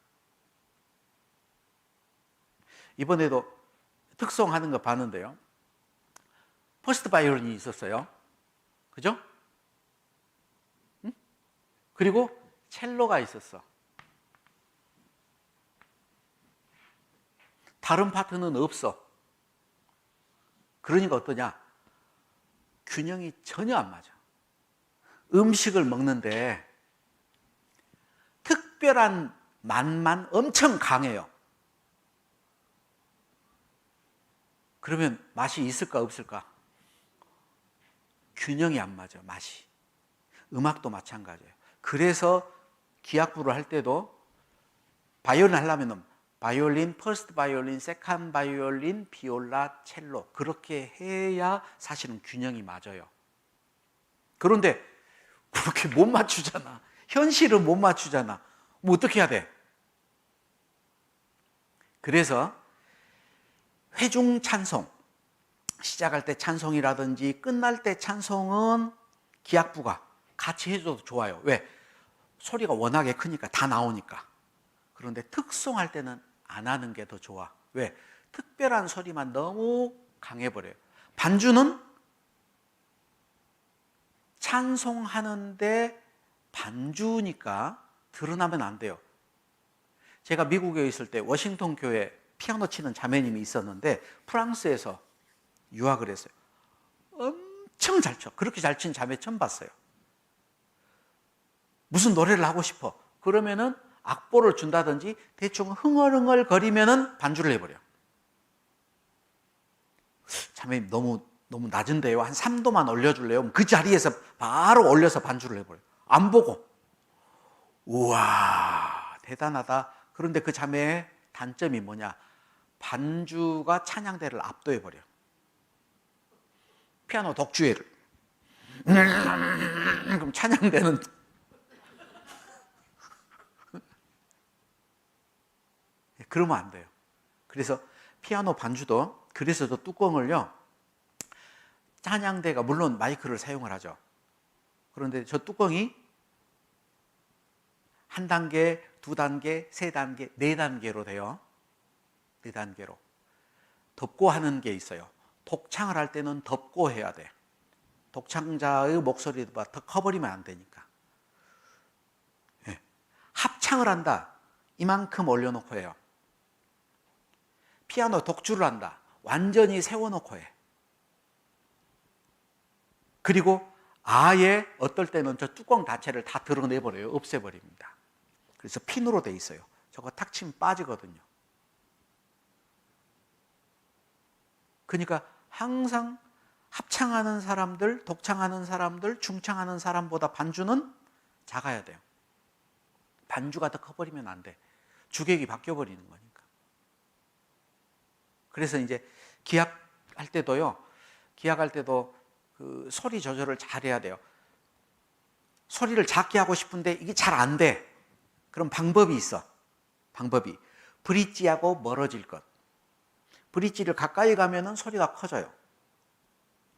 [SPEAKER 1] 이번에도 특송하는 거 봤는데요. 퍼스트 바이올린이 있었어요. 그죠? 응? 그리고 첼로가 있었어. 다른 파트는 없어. 그러니까 어떠냐? 균형이 전혀 안 맞아. 음식을 먹는데 특별한 맛만 엄청 강해요. 그러면 맛이 있을까 없을까? 균형이 안 맞아, 맛이. 음악도 마찬가지예요. 그래서 기악부를 할 때도 바이올린 하려면 바이올린, 퍼스트 바이올린, 세컨 바이올린, 비올라, 첼로 그렇게 해야 사실은 균형이 맞아요. 그런데 그렇게 못 맞추잖아. 현실은 못 맞추잖아. 뭐 어떻게 해야 돼? 그래서 회중 찬송, 시작할 때 찬송이라든지 끝날 때 찬송은 기악부가 같이 해줘도 좋아요. 왜? 소리가 워낙에 크니까 다 나오니까. 그런데 특송할 때는 안 하는 게 더 좋아. 왜? 특별한 소리만 너무 강해버려요. 반주는 찬송하는데 반주니까 드러나면 안 돼요. 제가 미국에 있을 때 워싱턴 교회 피아노 치는 자매님이 있었는데 프랑스에서 유학을 했어요. 엄청 잘 쳐. 그렇게 잘 치는 자매 처음 봤어요. 무슨 노래를 하고 싶어. 그러면은 악보를 준다든지 대충 흥얼흥얼 거리면은 반주를 해버려. 자매님 너무 낮은데요. 한 3도만 올려줄래요? 그 자리에서 바로 올려서 반주를 해버려. 안 보고. 우와, 대단하다. 그런데 그 자매의 단점이 뭐냐? 반주가 찬양대를 압도해버려. 피아노 독주회를. 그럼 찬양대는 그러면 안 돼요. 그래서 피아노 반주도 그래서 저 뚜껑을요, 찬양대가 물론 마이크를 사용을 하죠. 그런데 저 뚜껑이 한 단계, 두 단계, 세 단계, 네 단계로 돼요. 네 단계로. 덮고 하는 게 있어요. 독창을 할 때는 덮고 해야 돼. 독창자의 목소리보다 더 커버리면 안 되니까. 네. 합창을 한다. 이만큼 올려놓고 해요. 피아노 독주를 한다. 완전히 세워놓고 해. 그리고 아예 어떨 때는 저 뚜껑 자체를 다 드러내버려요. 없애버립니다. 그래서 핀으로 돼 있어요. 저거 탁 치면 빠지거든요. 그러니까 항상 합창하는 사람들, 독창하는 사람들, 중창하는 사람보다 반주는 작아야 돼요. 반주가 더 커버리면 안 돼. 주객이 바뀌어버리는 거니까. 그래서 이제 기악할 때도요, 기악할 때도 그 소리 조절을 잘 해야 돼요. 소리를 작게 하고 싶은데 이게 잘 안 돼. 그럼 방법이 있어. 방법이. 브릿지하고 멀어질 것. 브릿지를 가까이 가면은 소리가 커져요.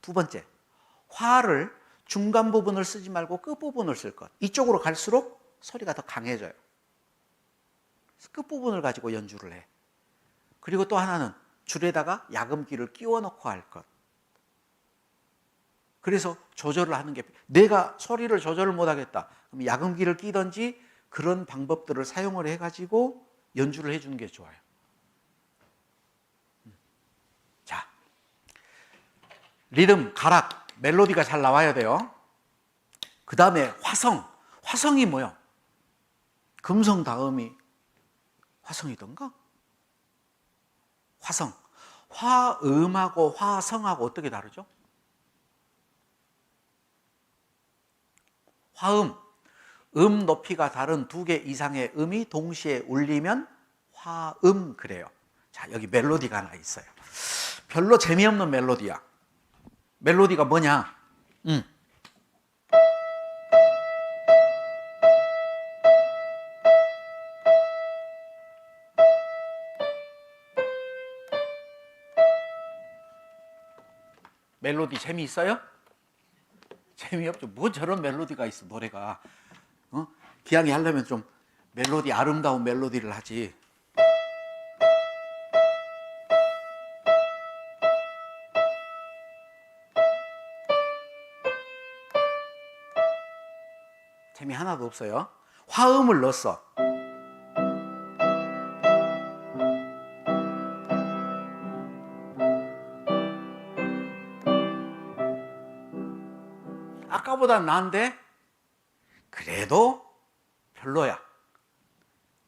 [SPEAKER 1] 두 번째, 화를 중간 부분을 쓰지 말고 끝부분을 쓸 것. 이쪽으로 갈수록 소리가 더 강해져요. 그래서 끝부분을 가지고 연주를 해. 그리고 또 하나는 줄에다가 야금기를 끼워 넣고 할 것. 그래서 조절을 하는 게, 내가 소리를 조절을 못 하겠다. 그럼 야금기를 끼든지 그런 방법들을 사용을 해가지고 연주를 해주는 게 좋아요. 자, 리듬, 가락, 멜로디가 잘 나와야 돼요. 그 다음에 화성. 화성이 뭐요? 금성 다음이 화성이던가? 화성. 화음하고 화성하고 어떻게 다르죠? 화음. 음 높이가 다른 두 개 이상의 음이 동시에 울리면 화음 그래요. 자, 여기 멜로디가 하나 있어요. 별로 재미없는 멜로디야. 멜로디가 뭐냐? 멜로디 재미있어요? 재미없죠. 뭐 저런 멜로디가 있어, 노래가. 기왕이 하려면 좀 멜로디, 아름다운 멜로디를 하지. 재미 하나도 없어요. 화음을 넣었어. 아까보다 나은데 그래도 별로야.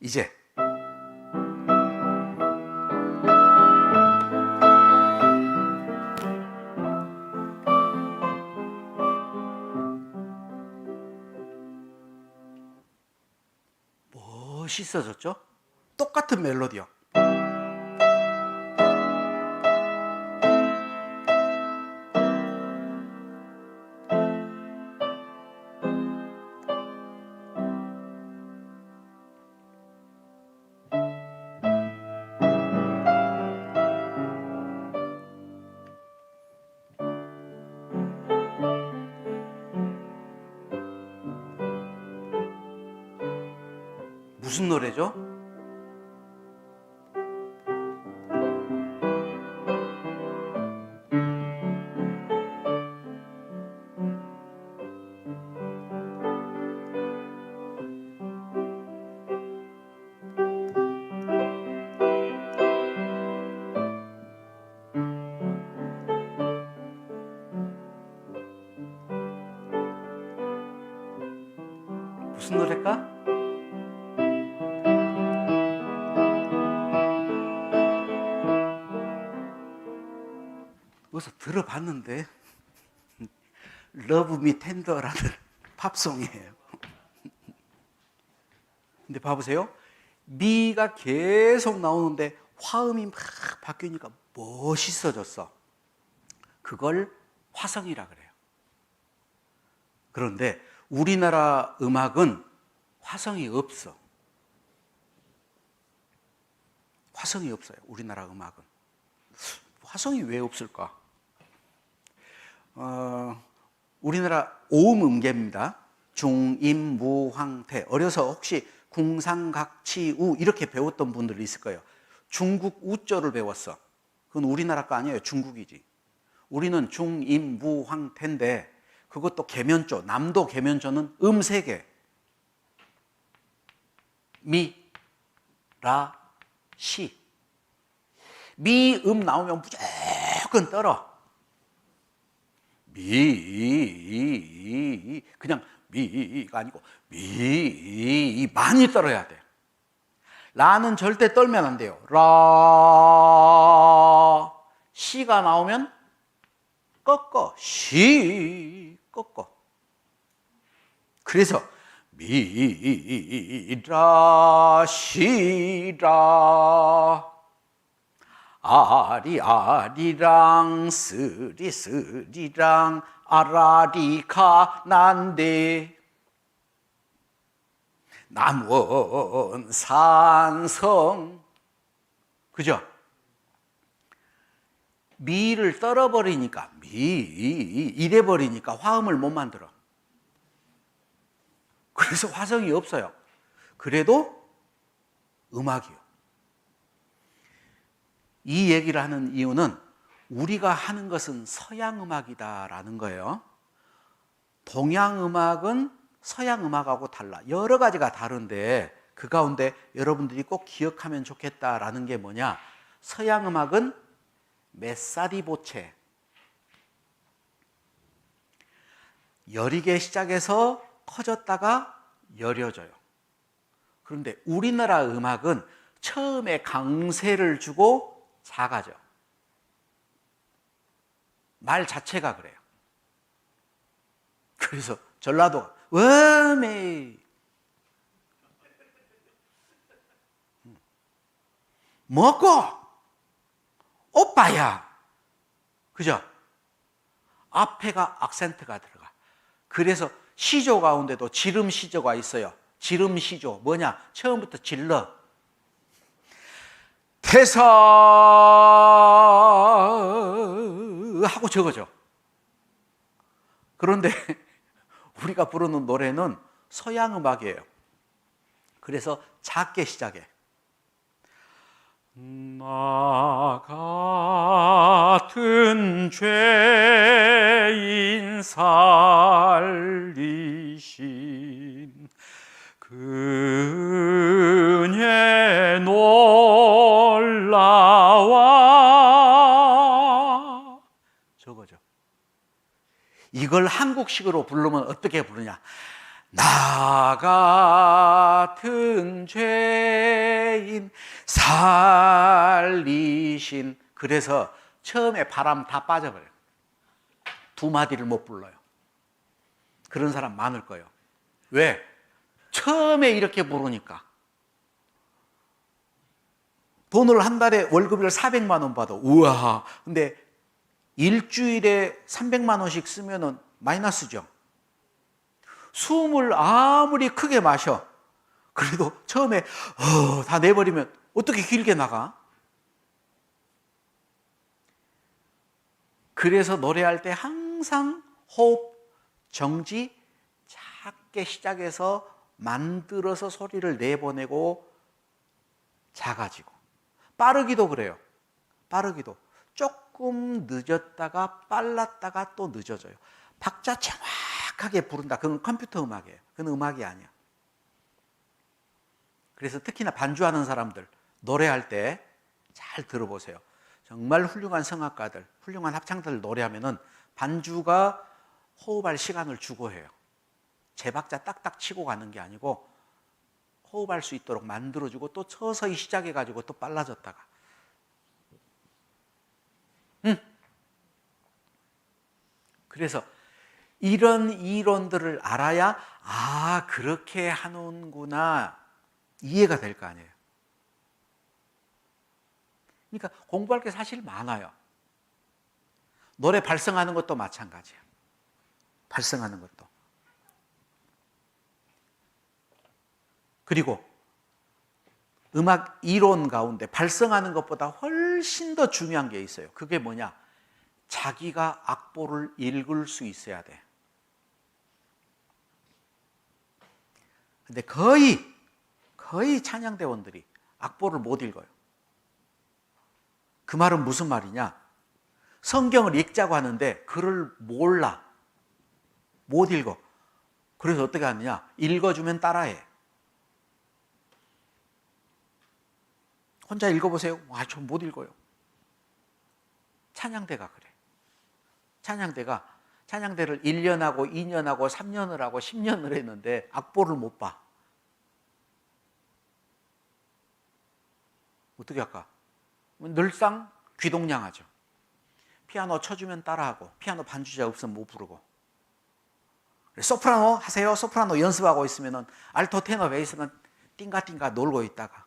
[SPEAKER 1] 이제 멋있어졌죠? 똑같은 멜로디요. 무슨 노래죠? 무슨 노래일까? 어디서 들어봤는데 러브 미 텐더라는 팝송이에요. 근데 봐보세요. 미가 계속 나오는데 화음이 막 바뀌니까 멋있어졌어. 그걸 화성이라 그래요. 그런데 우리나라 음악은 화성이 없어. 화성이 없어요. 우리나라 음악은. 화성이 왜 없을까? 우리나라 오음 음계입니다. 중임무황태. 어려서 혹시 궁상각치우 이렇게 배웠던 분들이 있을 거예요. 중국 우조를 배웠어. 그건 우리나라 거 아니에요. 중국이지. 우리는 중임무황태인데 그것도 계면조, 남도 계면조는 음 세 개. 미, 라, 시. 미음 나오면 무조건 떨어. 미, 그냥 미가 아니고 미, 많이 떨어야 돼. 라는 절대 떨면 안 돼요. 라, 시가 나오면 꺾어. 시, 꺾어. 그래서 미라, 시라, 아리, 아리랑, 쓰리, 쓰리랑, 아라리카, 난데, 남원, 산성. 그죠? 미를 떨어버리니까, 이래버리니까 화음을 못 만들어. 그래서 화성이 없어요. 그래도 음악이요. 이 얘기를 하는 이유는 우리가 하는 것은 서양 음악이다라는 거예요. 동양 음악은 서양 음악하고 달라. 여러 가지가 다른데 그 가운데 여러분들이 꼭 기억하면 좋겠다라는 게 뭐냐? 서양 음악은 메사디보체, 여리게 시작해서 커졌다가 여려져요. 그런데 우리나라 음악은 처음에 강세를 주고 작아져. 말 자체가 그래요. 그래서 전라도가 워메 먹고 오빠야. 그죠? 앞에가 악센트가 들어가. 그래서 시조 가운데도 지름 시조가 있어요. 지름 시조 뭐냐? 처음부터 질러. 태사 하고 적어져. 그런데 우리가 부르는 노래는 서양 음악이에요. 그래서 작게 시작해. 나 같은 죄인 살리신 그녀의 놀라와. 저거죠. 이걸 한국식으로 부르면 어떻게 부르냐? 나 같은 죄인 살리신. 그래서 처음에 바람 다 빠져버려요. 두 마디를 못 불러요. 그런 사람 많을 거예요. 왜? 처음에 이렇게 부르니까. 돈을 한 달에 월급을 400만 원 받아. 우와. 근데 일주일에 300만 원씩 쓰면은 마이너스죠. 숨을 아무리 크게 마셔. 그래도 처음에 다 내버리면 어떻게 길게 나가? 그래서 노래할 때 항상 호흡, 정지, 작게 시작해서 만들어서 소리를 내보내고 작아지고. 빠르기도 그래요. 빠르기도. 조금 늦었다가 빨랐다가 또 늦어져요. 박자 정확하게 부른다. 그건 컴퓨터 음악이에요. 그건 음악이 아니야. 그래서 특히나 반주하는 사람들, 노래할 때 잘 들어보세요. 정말 훌륭한 성악가들, 훌륭한 합창들 노래하면은 반주가 호흡할 시간을 주고 해요. 제 박자 딱딱 치고 가는 게 아니고 호흡할 수 있도록 만들어주고 또 서서히 시작해가지고 또 빨라졌다가. 그래서 이런 이론들을 알아야 그렇게 하는구나 이해가 될 거 아니에요. 그러니까 공부할 게 사실 많아요. 노래 발성하는 것도 마찬가지예요. 발성하는 것도. 그리고 음악 이론 가운데 발성하는 것보다 훨씬 더 중요한 게 있어요. 그게 뭐냐? 자기가 악보를 읽을 수 있어야 돼. 근데 거의 찬양대원들이 악보를 못 읽어요. 그 말은 무슨 말이냐? 성경을 읽자고 하는데 글을 몰라. 못 읽어. 그래서 어떻게 하느냐? 읽어주면 따라해. 혼자 읽어보세요. 저 못 읽어요. 찬양대가 그래. 찬양대를 1년하고 2년하고 3년을 하고 10년을 했는데 악보를 못 봐. 어떻게 할까? 늘상 귀동냥하죠. 피아노 쳐주면 따라하고 피아노 반주자 없으면 못 부르고. 소프라노 하세요. 소프라노 연습하고 있으면 알토 테너 베이스는 띵가띵가 놀고 있다가,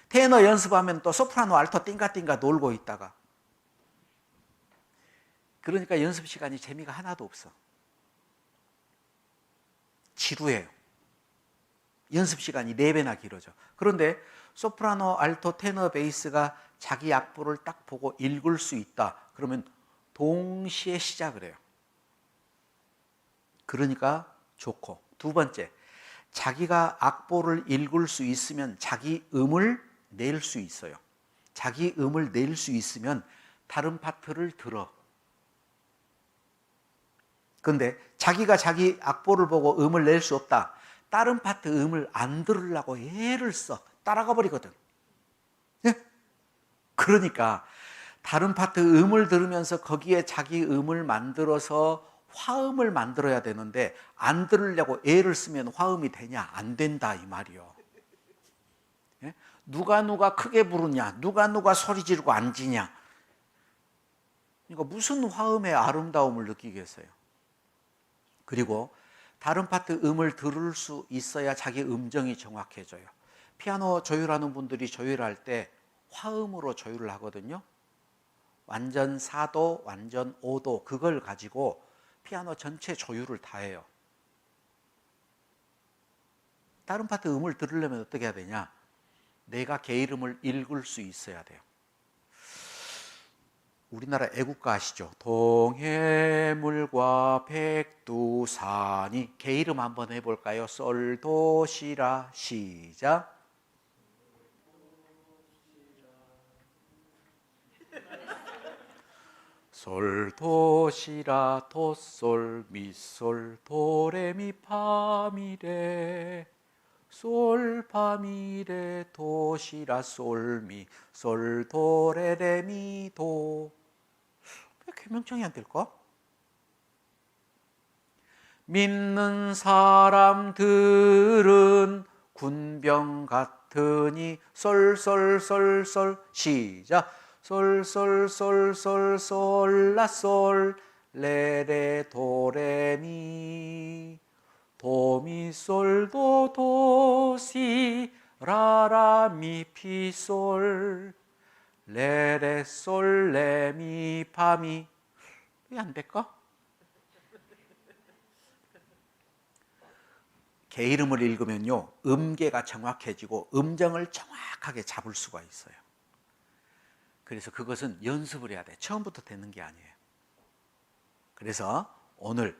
[SPEAKER 1] 테너 연습하면 또 소프라노 알토 띵가띵가 놀고 있다가. 그러니까 연습 시간이 재미가 하나도 없어. 지루해요. 연습 시간이 4배나 길어져. 그런데 소프라노, 알토, 테너, 베이스가 자기 악보를 딱 보고 읽을 수 있다. 그러면 동시에 시작을 해요. 그러니까 좋고. 두 번째, 자기가 악보를 읽을 수 있으면 자기 음을 낼 수 있어요. 자기 음을 낼 수 있으면 다른 파트를 들어. 그런데 자기가 자기 악보를 보고 음을 낼 수 없다. 다른 파트 음을 안 들으려고 애를 써. 따라가 버리거든. 예? 그러니까 다른 파트 음을 들으면서 거기에 자기 음을 만들어서 화음을 만들어야 되는데 안 들으려고 애를 쓰면 화음이 되냐? 안 된다 이 말이요. 예? 누가 크게 부르냐? 누가 소리 지르고 앉으냐? 그러니까 무슨 화음의 아름다움을 느끼겠어요? 그리고 다른 파트 음을 들을 수 있어야 자기 음정이 정확해져요. 피아노 조율하는 분들이 조율할 때 화음으로 조율을 하거든요. 완전 4도, 완전 5도 그걸 가지고 피아노 전체 조율을 다 해요. 다른 파트 음을 들으려면 어떻게 해야 되냐? 내가 게이름을 읽을 수 있어야 돼요. 우리나라 애국가 아시죠? 동해물과 백두산이. 게이름 한번 해볼까요? 솔도시라. 시작. 솔도시라 도솔 미솔 도레미파미레 솔파미레 도시라 솔미 솔도레레미도. 왜 개명청이 안 될까? 믿는 사람들은 군병 같으니 솔솔솔솔 시작 솔솔솔솔솔라솔 레레 도레미 도미솔도 도시 라라미피솔 레레솔 레미파미. 왜 안 될까? 개 이름을 읽으면요 음계가 정확해지고 음정을 정확하게 잡을 수가 있어요. 그래서 그것은 연습을 해야 돼. 처음부터 되는 게 아니에요. 그래서 오늘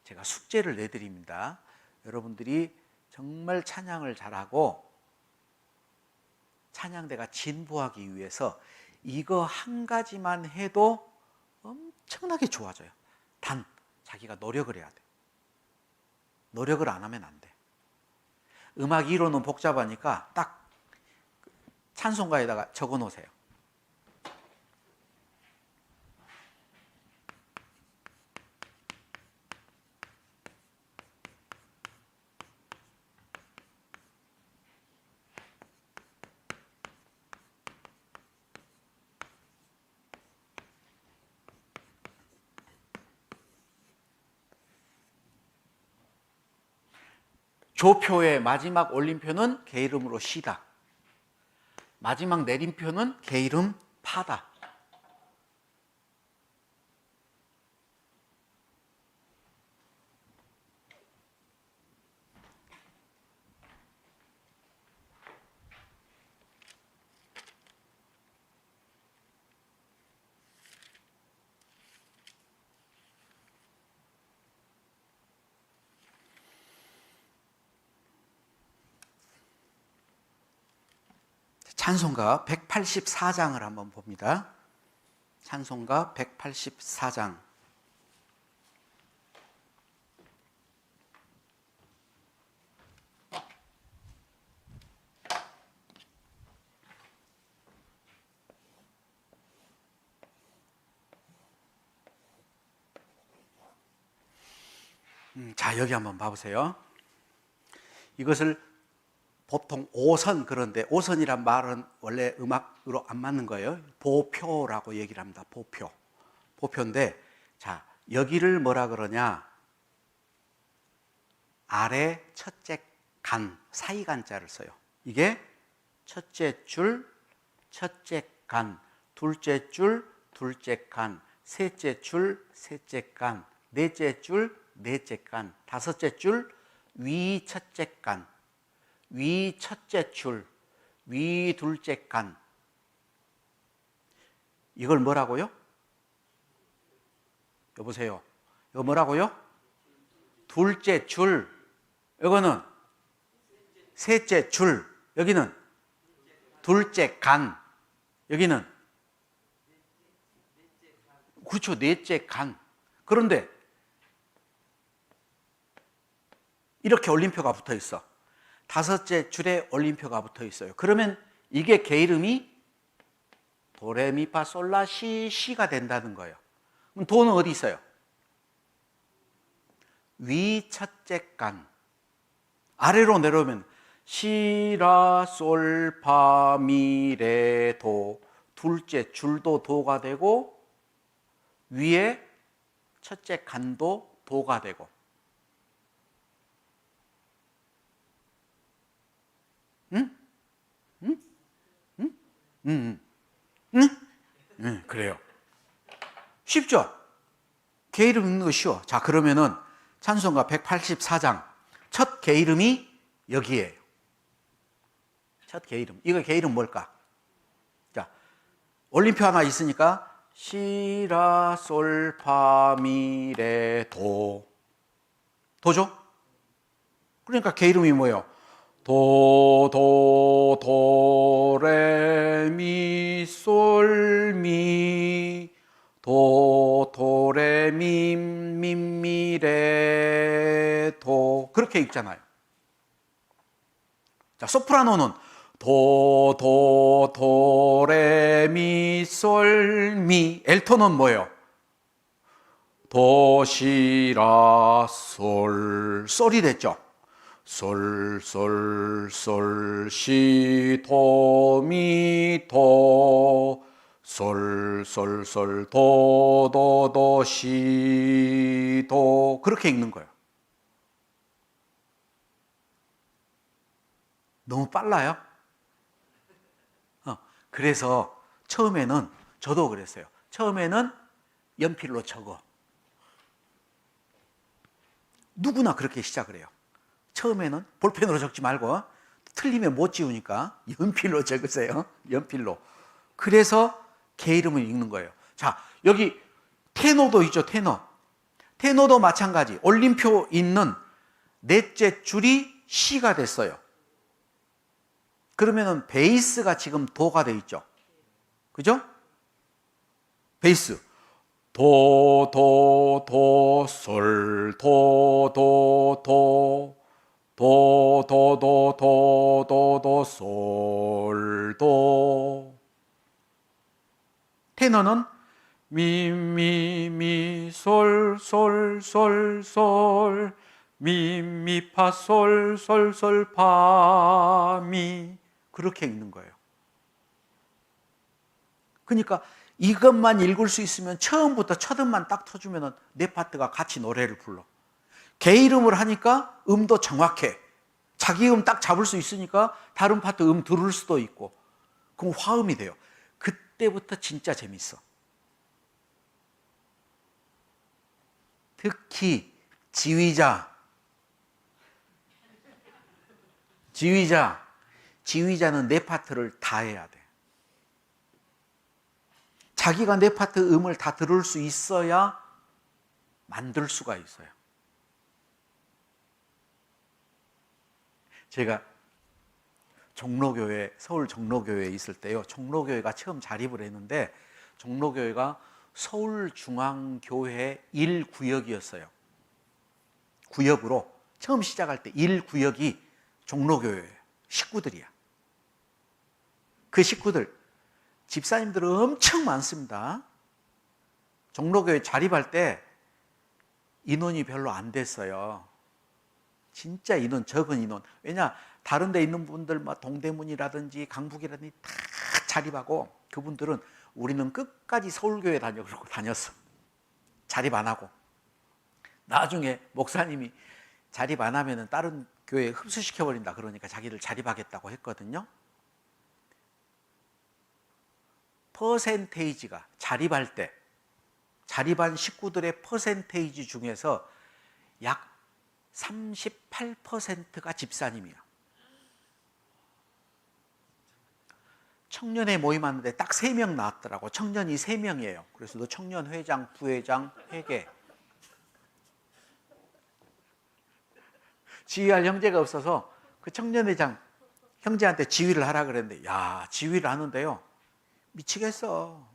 [SPEAKER 1] 제가 숙제를 내드립니다. 여러분들이 정말 찬양을 잘하고 찬양대가 진보하기 위해서 이거 한 가지만 해도 엄청나게 좋아져요. 단 자기가 노력을 해야 돼. 노력을 안 하면 안 돼. 음악 이론은 복잡하니까 딱 찬송가에다가 적어 놓으세요. 조표의 마지막 올림표는 개 이름으로 시다. 마지막 내림표는 개 이름 파다. 찬송가 184장을 한번 봅니다. 찬송가 184장. 자, 여기 한번 봐보세요. 이것을 보통 5선, 그런데 5선이란 말은 원래 음악으로 안 맞는 거예요. 보표라고 얘기를 합니다. 보표. 보표인데, 자, 여기를 뭐라 그러냐? 아래 첫째 간, 사이간자를 써요. 이게 첫째 줄, 첫째 간, 둘째 줄, 둘째 간, 셋째 줄, 셋째 간, 넷째 줄, 넷째 간, 다섯째 줄, 위 첫째 간, 위 첫째 줄, 위 둘째 간. 이걸 뭐라고요? 여보세요. 이거 뭐라고요? 둘째 줄. 이거는 셋째 줄. 여기는 둘째 간. 여기는 그렇죠. 넷째 간. 그런데 이렇게 올림표가 붙어 있어. 다섯째 줄에 올림표가 붙어 있어요. 그러면 이게 개 이름이 도레미파솔라시 시가 된다는 거예요. 그럼 도는 어디 있어요? 위 첫째 간. 아래로 내려오면 시라솔파미레도. 둘째 줄도 도가 되고 위에 첫째 간도 도가 되고. 응? 응? 응? 응? 응? 응, 그래요. 쉽죠? 개 이름 읽는 거 쉬워. 자, 그러면은 찬송가 184장 첫 개 이름이 여기에요. 첫 개 이름. 이거 개 이름 뭘까? 자, 올림표 하나 있으니까 시라솔파미레도. 도죠? 그러니까 개 이름이 뭐예요? 도레미솔미 도레미미미레도. 그렇게 읽잖아요. 자, 소프라노는 도레미솔미. 엘토는 뭐예요? 도시라 솔 솔이 됐죠. 솔 솔 솔 시 도 미 도 솔 솔 솔 도 도 도 시 도 그렇게 읽는 거예요. 너무 빨라요? 그래서 처음에는 저도 그랬어요. 처음에는 연필로 적어. 누구나 그렇게 시작을 해요. 처음에는 볼펜으로 적지 말고 틀리면 못 지우니까 연필로 적으세요. 연필로. 그래서 개 이름을 읽는 거예요. 자, 여기 테너도 있죠. 테너. 테너도 마찬가지. 올림표 있는 넷째 줄이 시가 됐어요. 그러면은 베이스가 지금 도가 돼 있죠. 그죠? 베이스. 도, 도, 도, 솔, 도, 도, 도, 도, 도, 도, 도, 도, 도, 솔, 도. 테너는 미, 미, 미, 솔, 솔, 솔, 솔, 미, 미, 파, 솔, 솔, 솔, 파, 미. 그렇게 읽는 거예요. 그러니까 이것만 읽을 수 있으면 처음부터 첫 음만 딱 터주면 네 파트가 같이 노래를 불러. 개 이름을 하니까 음도 정확해. 자기 음 딱 잡을 수 있으니까 다른 파트 음 들을 수도 있고. 그럼 화음이 돼요. 그때부터 진짜 재밌어. 특히 지휘자. 지휘자는 네 파트를 다 해야 돼. 자기가 네 파트 음을 다 들을 수 있어야 만들 수가 있어요. 제가 종로교회, 서울 종로교회에 있을 때요. 종로교회가 처음 자립을 했는데 종로교회가 서울중앙교회 1구역이었어요. 구역으로 처음 시작할 때 1구역이 종로교회 식구들이야. 그 식구들 집사님들은 엄청 많습니다. 종로교회 자립할 때 인원이 별로 안 됐어요. 진짜 인원, 적은 인원. 왜냐, 다른 데 있는 분들, 동대문이라든지 강북이라든지 다 자립하고 그분들은 우리는 끝까지 서울교회 그러고 다녔어. 자립 안 하고. 나중에 목사님이 자립 안 하면 다른 교회에 흡수시켜버린다. 그러니까 자기를 자립하겠다고 했거든요. 퍼센테이지가 자립할 때, 자립한 식구들의 퍼센테이지 중에서 약 38%가 집사님이야. 청년회 모임하는데 딱 3명 나왔더라고. 청년이 3명이에요. 그래서 너 청년 회장, 부회장, 회계. 지휘할 형제가 없어서 그 청년회장 형제한테 지휘를 하라 그랬는데, 야, 지휘를 하는데요. 미치겠어.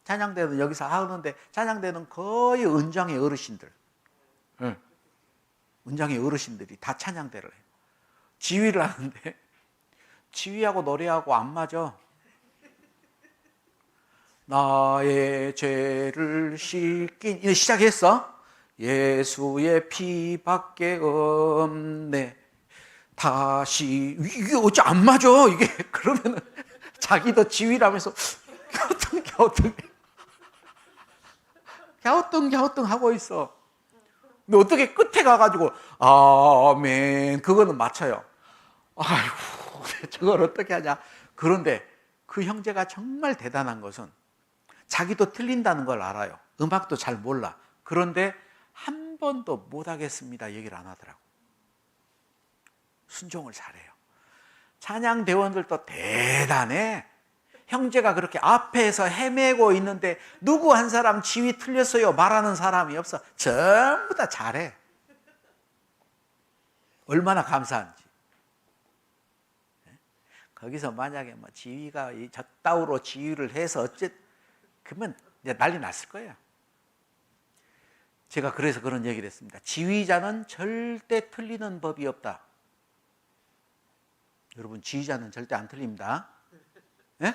[SPEAKER 1] 찬양대는 여기서 하는데 찬양대는 거의 은장의 어르신들. 네. 은장의 어르신들이 다 찬양대를 해요. 지휘를 하는데 지휘하고 노래하고 안 맞아. 나의 죄를 씻긴 이제 시작했어. 예수의 피밖에 없네. 다시 이게 어째 안 맞아 이게. 그러면은 자기도 지휘를 하면서 갸우뚱 하고 있어. 근데 어떻게 끝에 가가지고 아멘 그거는 맞춰요. 아이고 저걸 어떻게 하냐. 그런데 그 형제가 정말 대단한 것은 자기도 틀린다는 걸 알아요. 음악도 잘 몰라. 그런데 한 번도 못하겠습니다 얘기를 안 하더라고. 순종을 잘해요. 찬양대원들도 대단해. 형제가 그렇게 앞에서 헤매고 있는데 누구 한 사람 지휘 틀렸어요 말하는 사람이 없어. 전부 다 잘해. 얼마나 감사한지. 거기서 만약에 지휘가 저따위로 지휘를 해서 그러면 이제 난리 났을 거예요. 제가 그래서 그런 얘기를 했습니다. 지휘자는 절대 틀리는 법이 없다. 여러분 지휘자는 절대 안 틀립니다. 네?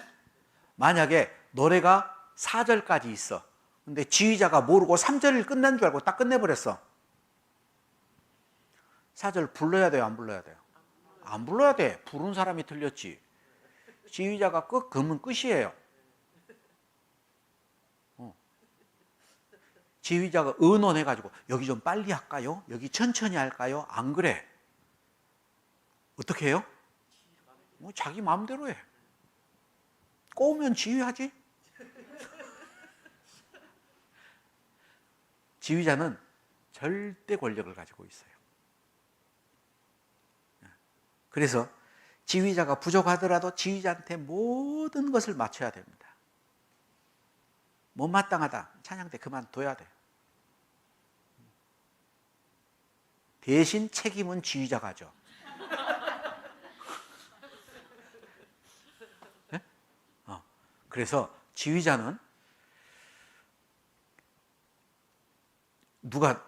[SPEAKER 1] 만약에 노래가 4절까지 있어. 근데 지휘자가 모르고 3절을 끝난 줄 알고 딱 끝내버렸어. 4절 불러야 돼요, 안 불러야 돼요? 안 불러야 돼. 부른 사람이 틀렸지. 지휘자가 끝 그러면 끝이에요. 지휘자가 의논해가지고 여기 좀 빨리 할까요? 여기 천천히 할까요? 안 그래. 어떻게 해요? 뭐 자기 마음대로 해. 꼬우면 지휘하지. 지휘자는 절대 권력을 가지고 있어요. 그래서 지휘자가 부족하더라도 지휘자한테 모든 것을 맞춰야 됩니다. 못마땅하다. 찬양 때 그만둬야 돼요. 대신 책임은 지휘자가 져. 네? 그래서 지휘자는 누가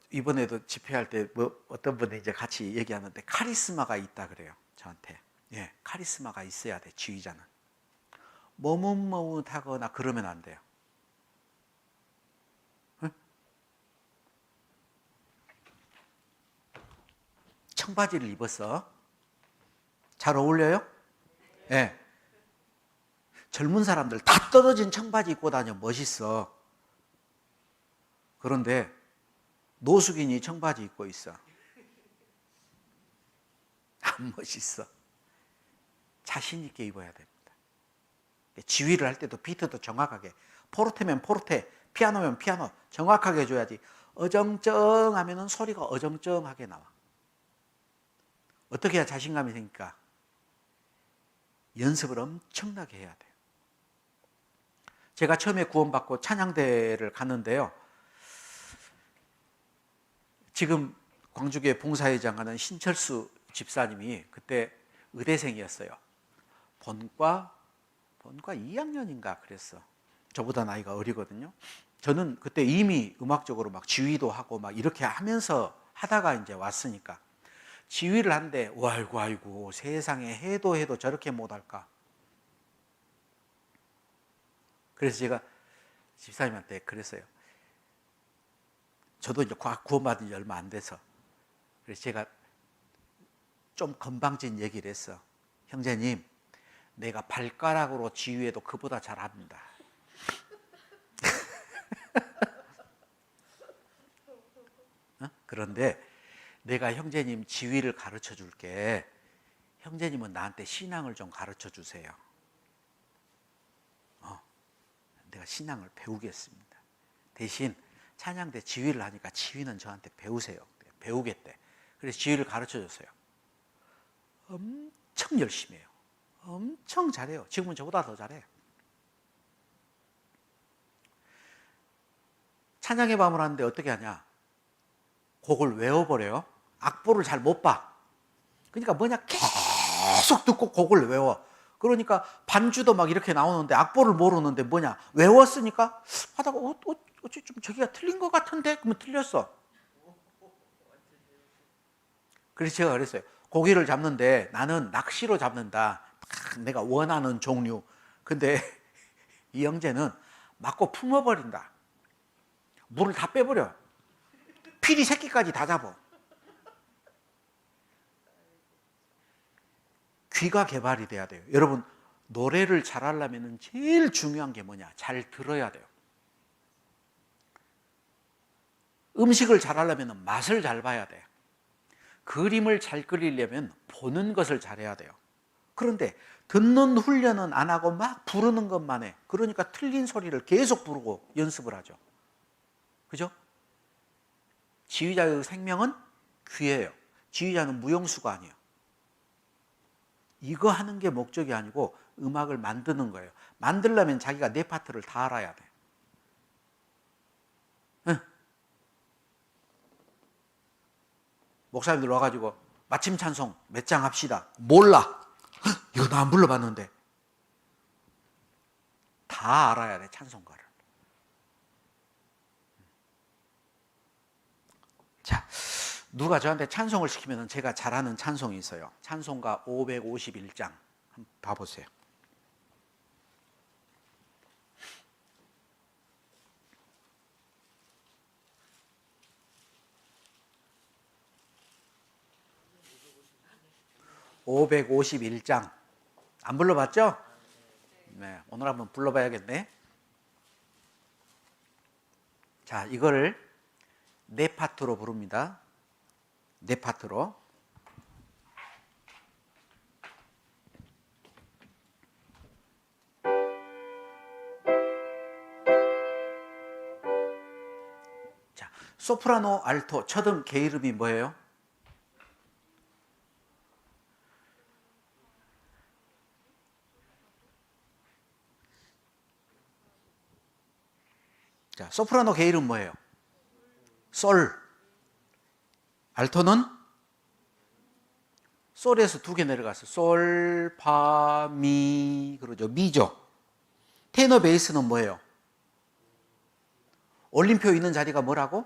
[SPEAKER 1] 이번에도 집회할 때 뭐 어떤 분이 이제 같이 얘기하는데 카리스마가 있다 그래요. 저한테. 예, 카리스마가 있어야 돼, 지휘자는. 머뭇머뭇하거나 그러면 안 돼요. 청바지를 입었어. 잘 어울려요? 예. 네. 젊은 사람들 다 떨어진 청바지 입고 다녀. 멋있어. 그런데 노숙인이 청바지 입고 있어. 안 멋있어. 자신 있게 입어야 됩니다. 지휘를 할 때도 비트도 정확하게, 포르테면 포르테, 피아노면 피아노 정확하게 해줘야지. 어정쩡하면 소리가 어정쩡하게 나와. 어떻게 해야 자신감이 생길까? 연습을 엄청나게 해야 돼요. 제가 처음에 구원받고 찬양대를 갔는데요. 지금 광주교회 봉사회장 하는 신철수 집사님이 그때 의대생이었어요. 본과 2학년인가 그랬어. 저보다 나이가 어리거든요. 저는 그때 이미 음악적으로 막 지휘도 하고 막 이렇게 하면서 하다가 이제 왔으니까 지휘를 한데 아이고 세상에 해도 저렇게 못할까. 그래서 제가 집사님한테 그랬어요. 저도 이제 구원받은 지 얼마 안 돼서. 그래서 제가 좀 건방진 얘기를 했어. 형제님, 내가 발가락으로 지휘해도 그보다 잘합니다. 그런데 내가 형제님 지휘를 가르쳐 줄게. 형제님은 나한테 신앙을 좀 가르쳐 주세요. 내가 신앙을 배우겠습니다. 대신 찬양대 지휘를 하니까 지휘는 저한테 배우세요. 배우겠대. 그래서 지휘를 가르쳐 줬어요. 엄청 열심히 해요. 엄청 잘해요. 지금은 저보다 더 잘해. 찬양의 밤을 하는데 어떻게 하냐? 곡을 외워버려요. 악보를 잘 못 봐. 그러니까 뭐냐? 계속 듣고 곡을 외워. 그러니까 반주도 막 이렇게 나오는데 악보를 모르는데 뭐냐? 외웠으니까 하다가 어째 좀 저기가 틀린 것 같은데? 그러면 틀렸어. 그래서 제가 그랬어요. 고기를 잡는데 나는 낚시로 잡는다. 내가 원하는 종류. 근데 이 형제는 맞고 품어버린다. 물을 다 빼버려. 피리 새끼까지 다 잡아. 귀가 개발이 돼야 돼요. 여러분, 노래를 잘하려면 제일 중요한 게 뭐냐? 잘 들어야 돼요. 음식을 잘하려면 맛을 잘 봐야 돼. 그림을 잘 그리려면 보는 것을 잘해야 돼요. 그런데 듣는 훈련은 안 하고 막 부르는 것만 해. 그러니까 틀린 소리를 계속 부르고 연습을 하죠. 그죠? 지휘자의 생명은 귀예요. 지휘자는 무용수가 아니에요. 이거 하는 게 목적이 아니고 음악을 만드는 거예요. 만들려면 자기가 내 파트를 다 알아야 돼. 응. 목사님들 와가지고 마침 찬송 몇 장 합시다. 몰라. 이거 나 안 불러봤는데. 다 알아야 돼, 찬송가를. 자, 누가 저한테 찬송을 시키면 제가 잘하는 찬송이 있어요. 찬송가 551장 한번 봐보세요. 551장. 안 불러봤죠? 네, 오늘 한번 불러봐야겠네. 자, 이거를 네 파트로 부릅니다. 네 파트로. 자, 소프라노, 알토, 첫음 개 이름이 뭐예요? 자, 소프라노 개 이름 뭐예요? 솔. 알토는 솔에서 두 개 내려갔어요. 솔, 파, 미, 그러죠. 미죠. 테너 베이스는 뭐예요? 올림표 있는 자리가 뭐라고?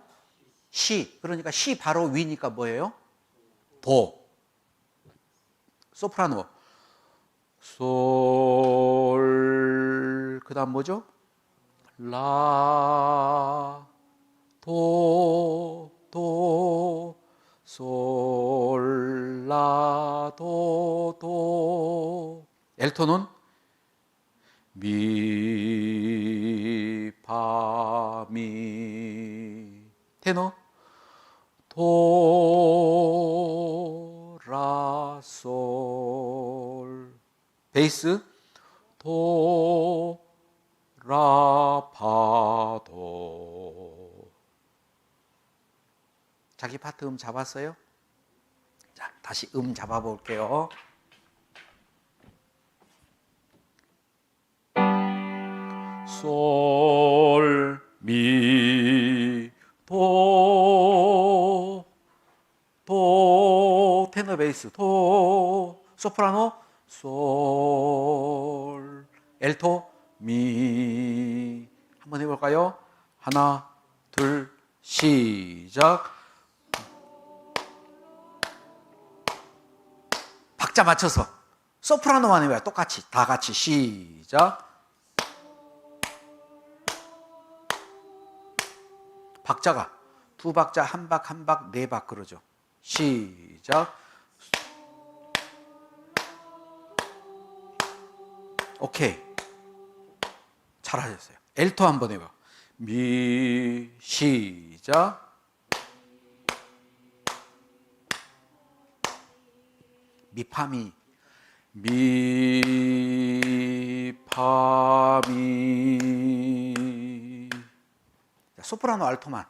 [SPEAKER 1] 시. 그러니까 시 바로 위니까 뭐예요? 도. 소프라노. 솔. 그 다음 뭐죠? 라. 도. 도. 솔. 라. 도. 도. 엘토는 미. 파. 미. 테너 도, 라, 솔. 베이스 도, 라, 파, 도. 자기 파트 음 잡았어요? 자, 다시 음 잡아볼게요. 솔, 미, 도, 도, 테너 베이스, 도, 소프라노, 솔, 엘토, 미. 한번 해볼까요? 하나, 둘, 시작. 박자 맞춰서. 소프라노만 해봐요. 똑같이. 다 같이 시작. 박자가 두 박자, 한 박, 한 박, 네 박 그러죠. 시작. 오케이. 잘하셨어요. 엘토 한번 해봐. 미, 시작. 미파미. 미, 파미. 소프라노, 알토만.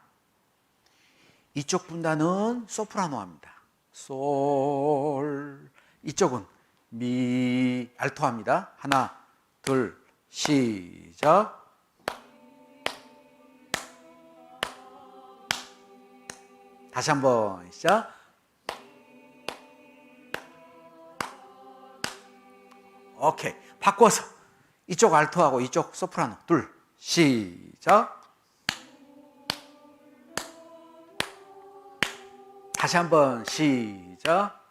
[SPEAKER 1] 이쪽 분단은 소프라노합니다. 솔. 이쪽은 미, 알토합니다. 하나, 둘, 시작. 다시 한번 시작. 오케이. 바꿔서 이쪽 알토하고 이쪽 소프라노. 둘, 시작. 다시 한번 시작.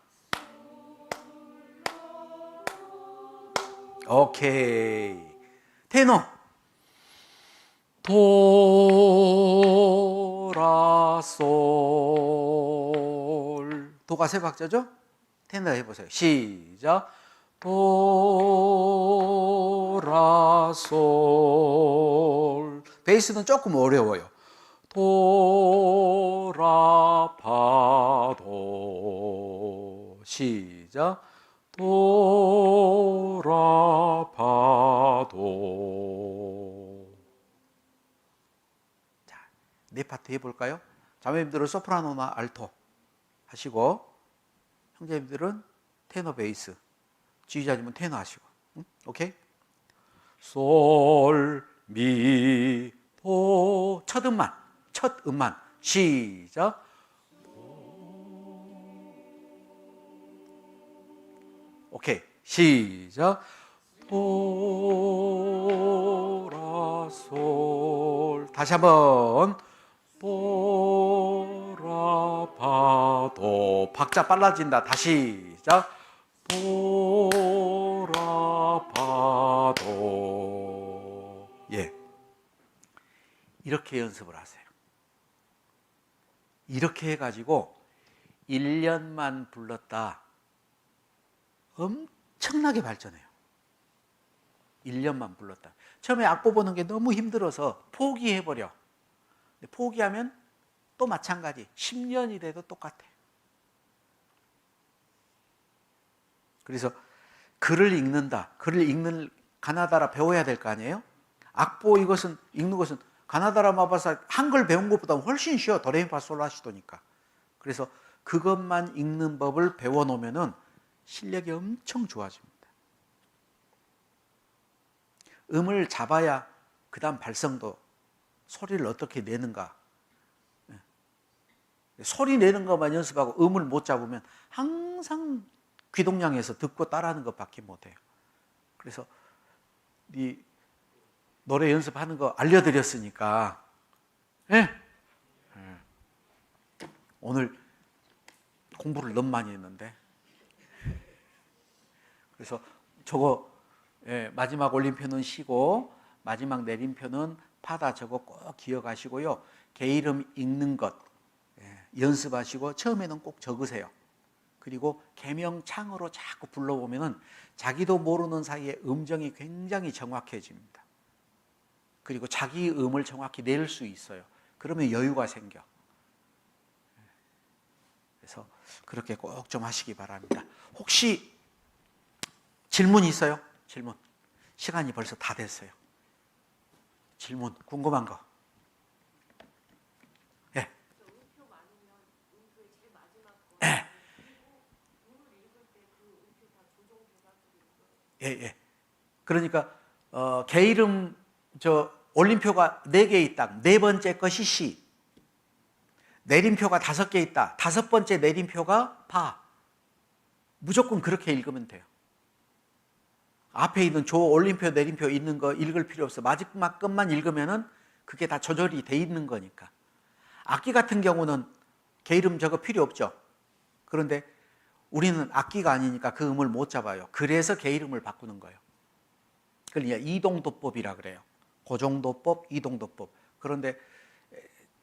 [SPEAKER 1] 오케이. 테너. 도, 라, 솔. 도가 세 박자죠? 테너 해보세요. 시작. 도, 라, 솔. 베이스는 조금 어려워요. 도, 라, 파, 도. 시작. 도, 라, 파, 도. 자, 네 파트 해볼까요? 자매님들은 소프라노나 알토 하시고, 형제님들은 테너 베이스, 지휘자님은 테너 하시고, 응? 오케이? 솔, 미, 도. 첫 음만, 첫 음만. 시작. 오케이. 시작. 도, 라, 솔. 다시 한번. 도, 라, 파, 도. 박자 빨라진다. 다시 시작. 도, 라, 파, 도. 예. 이렇게 연습을 하세요. 이렇게 해가지고 1년만 불렀다. 엄청나게 발전해요. 1년만 불렀다. 처음에 악보 보는 게 너무 힘들어서 포기해버려. 포기하면 또 마찬가지. 10년이 돼도 똑같아. 그래서 글을 읽는다. 글을 읽는 가나다라 배워야 될 거 아니에요? 악보 이것은 읽는 것은 가나다라 마바사 한글 배운 것보다 훨씬 쉬워. 도레미파솔라시도니까. 그래서 그것만 읽는 법을 배워놓으면은 실력이 엄청 좋아집니다. 음을 잡아야 그 다음 발성도 소리를 어떻게 내는가. 소리 내는 것만 연습하고 음을 못 잡으면 항상 귀동냥에서 듣고 따라하는 것밖에 못해요. 그래서 이 노래 연습하는 거 알려드렸으니까 오늘 공부를 너무 많이 했는데 그래서 저거 마지막 올림표는 쉬고 마지막 내림표는 파다. 저거 꼭 기억하시고요. 개 이름 읽는 것 연습하시고 처음에는 꼭 적으세요. 그리고 개명창으로 자꾸 불러보면은 자기도 모르는 사이에 음정이 굉장히 정확해집니다. 그리고 자기 음을 정확히 낼 수 있어요. 그러면 여유가 생겨. 그래서 그렇게 꼭 좀 하시기 바랍니다. 혹시 질문 있어요? 질문. 시간이 벌써 다 됐어요. 질문, 궁금한 거. 예. 예. 그러니까 개 이름 올림표가 4개 있다. 네 번째 것이 시. 내림표가 5개 있다. 5번째 내림표가 파. 무조건 그렇게 읽으면 돼요. 앞에 있는 조, 올림표, 내림표 있는 거 읽을 필요 없어. 마지막 것만 읽으면은 그게 다 조절이 돼 있는 거니까. 악기 같은 경우는 개 이름 저거 필요 없죠. 그런데 우리는 악기가 아니니까 그 음을 못 잡아요. 그래서 개 이름을 바꾸는 거예요. 그러니까 이동도법이라 그래요. 고정도법, 이동도법. 그런데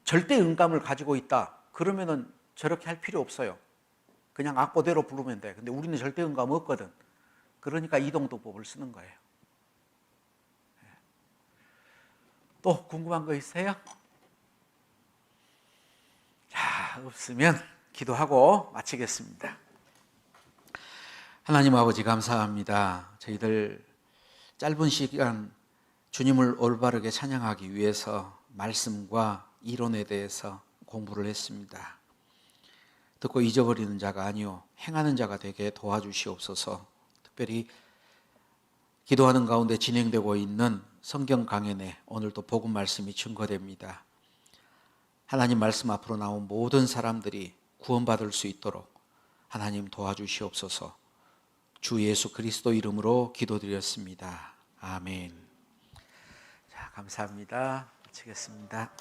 [SPEAKER 1] 절대 음감을 가지고 있다. 그러면은 저렇게 할 필요 없어요. 그냥 악보대로 부르면 돼. 근데 우리는 절대 음감 없거든. 그러니까 이동도법을 쓰는 거예요. 또 궁금한 거 있어요? 자, 없으면 기도하고 마치겠습니다. 하나님 아버지 감사합니다. 저희들 짧은 시간 주님을 올바르게 찬양하기 위해서 말씀과 이론에 대해서 공부를 했습니다. 듣고 잊어버리는 자가 아니요 행하는 자가 되게 도와주시옵소서. 특별히 기도하는 가운데 진행되고 있는 성경 강연에 오늘도 복음 말씀이 증거됩니다. 하나님 말씀 앞으로 나온 모든 사람들이 구원받을 수 있도록 하나님 도와주시옵소서. 주 예수 그리스도 이름으로 기도드렸습니다. 아멘. 자, 감사합니다. 마치겠습니다.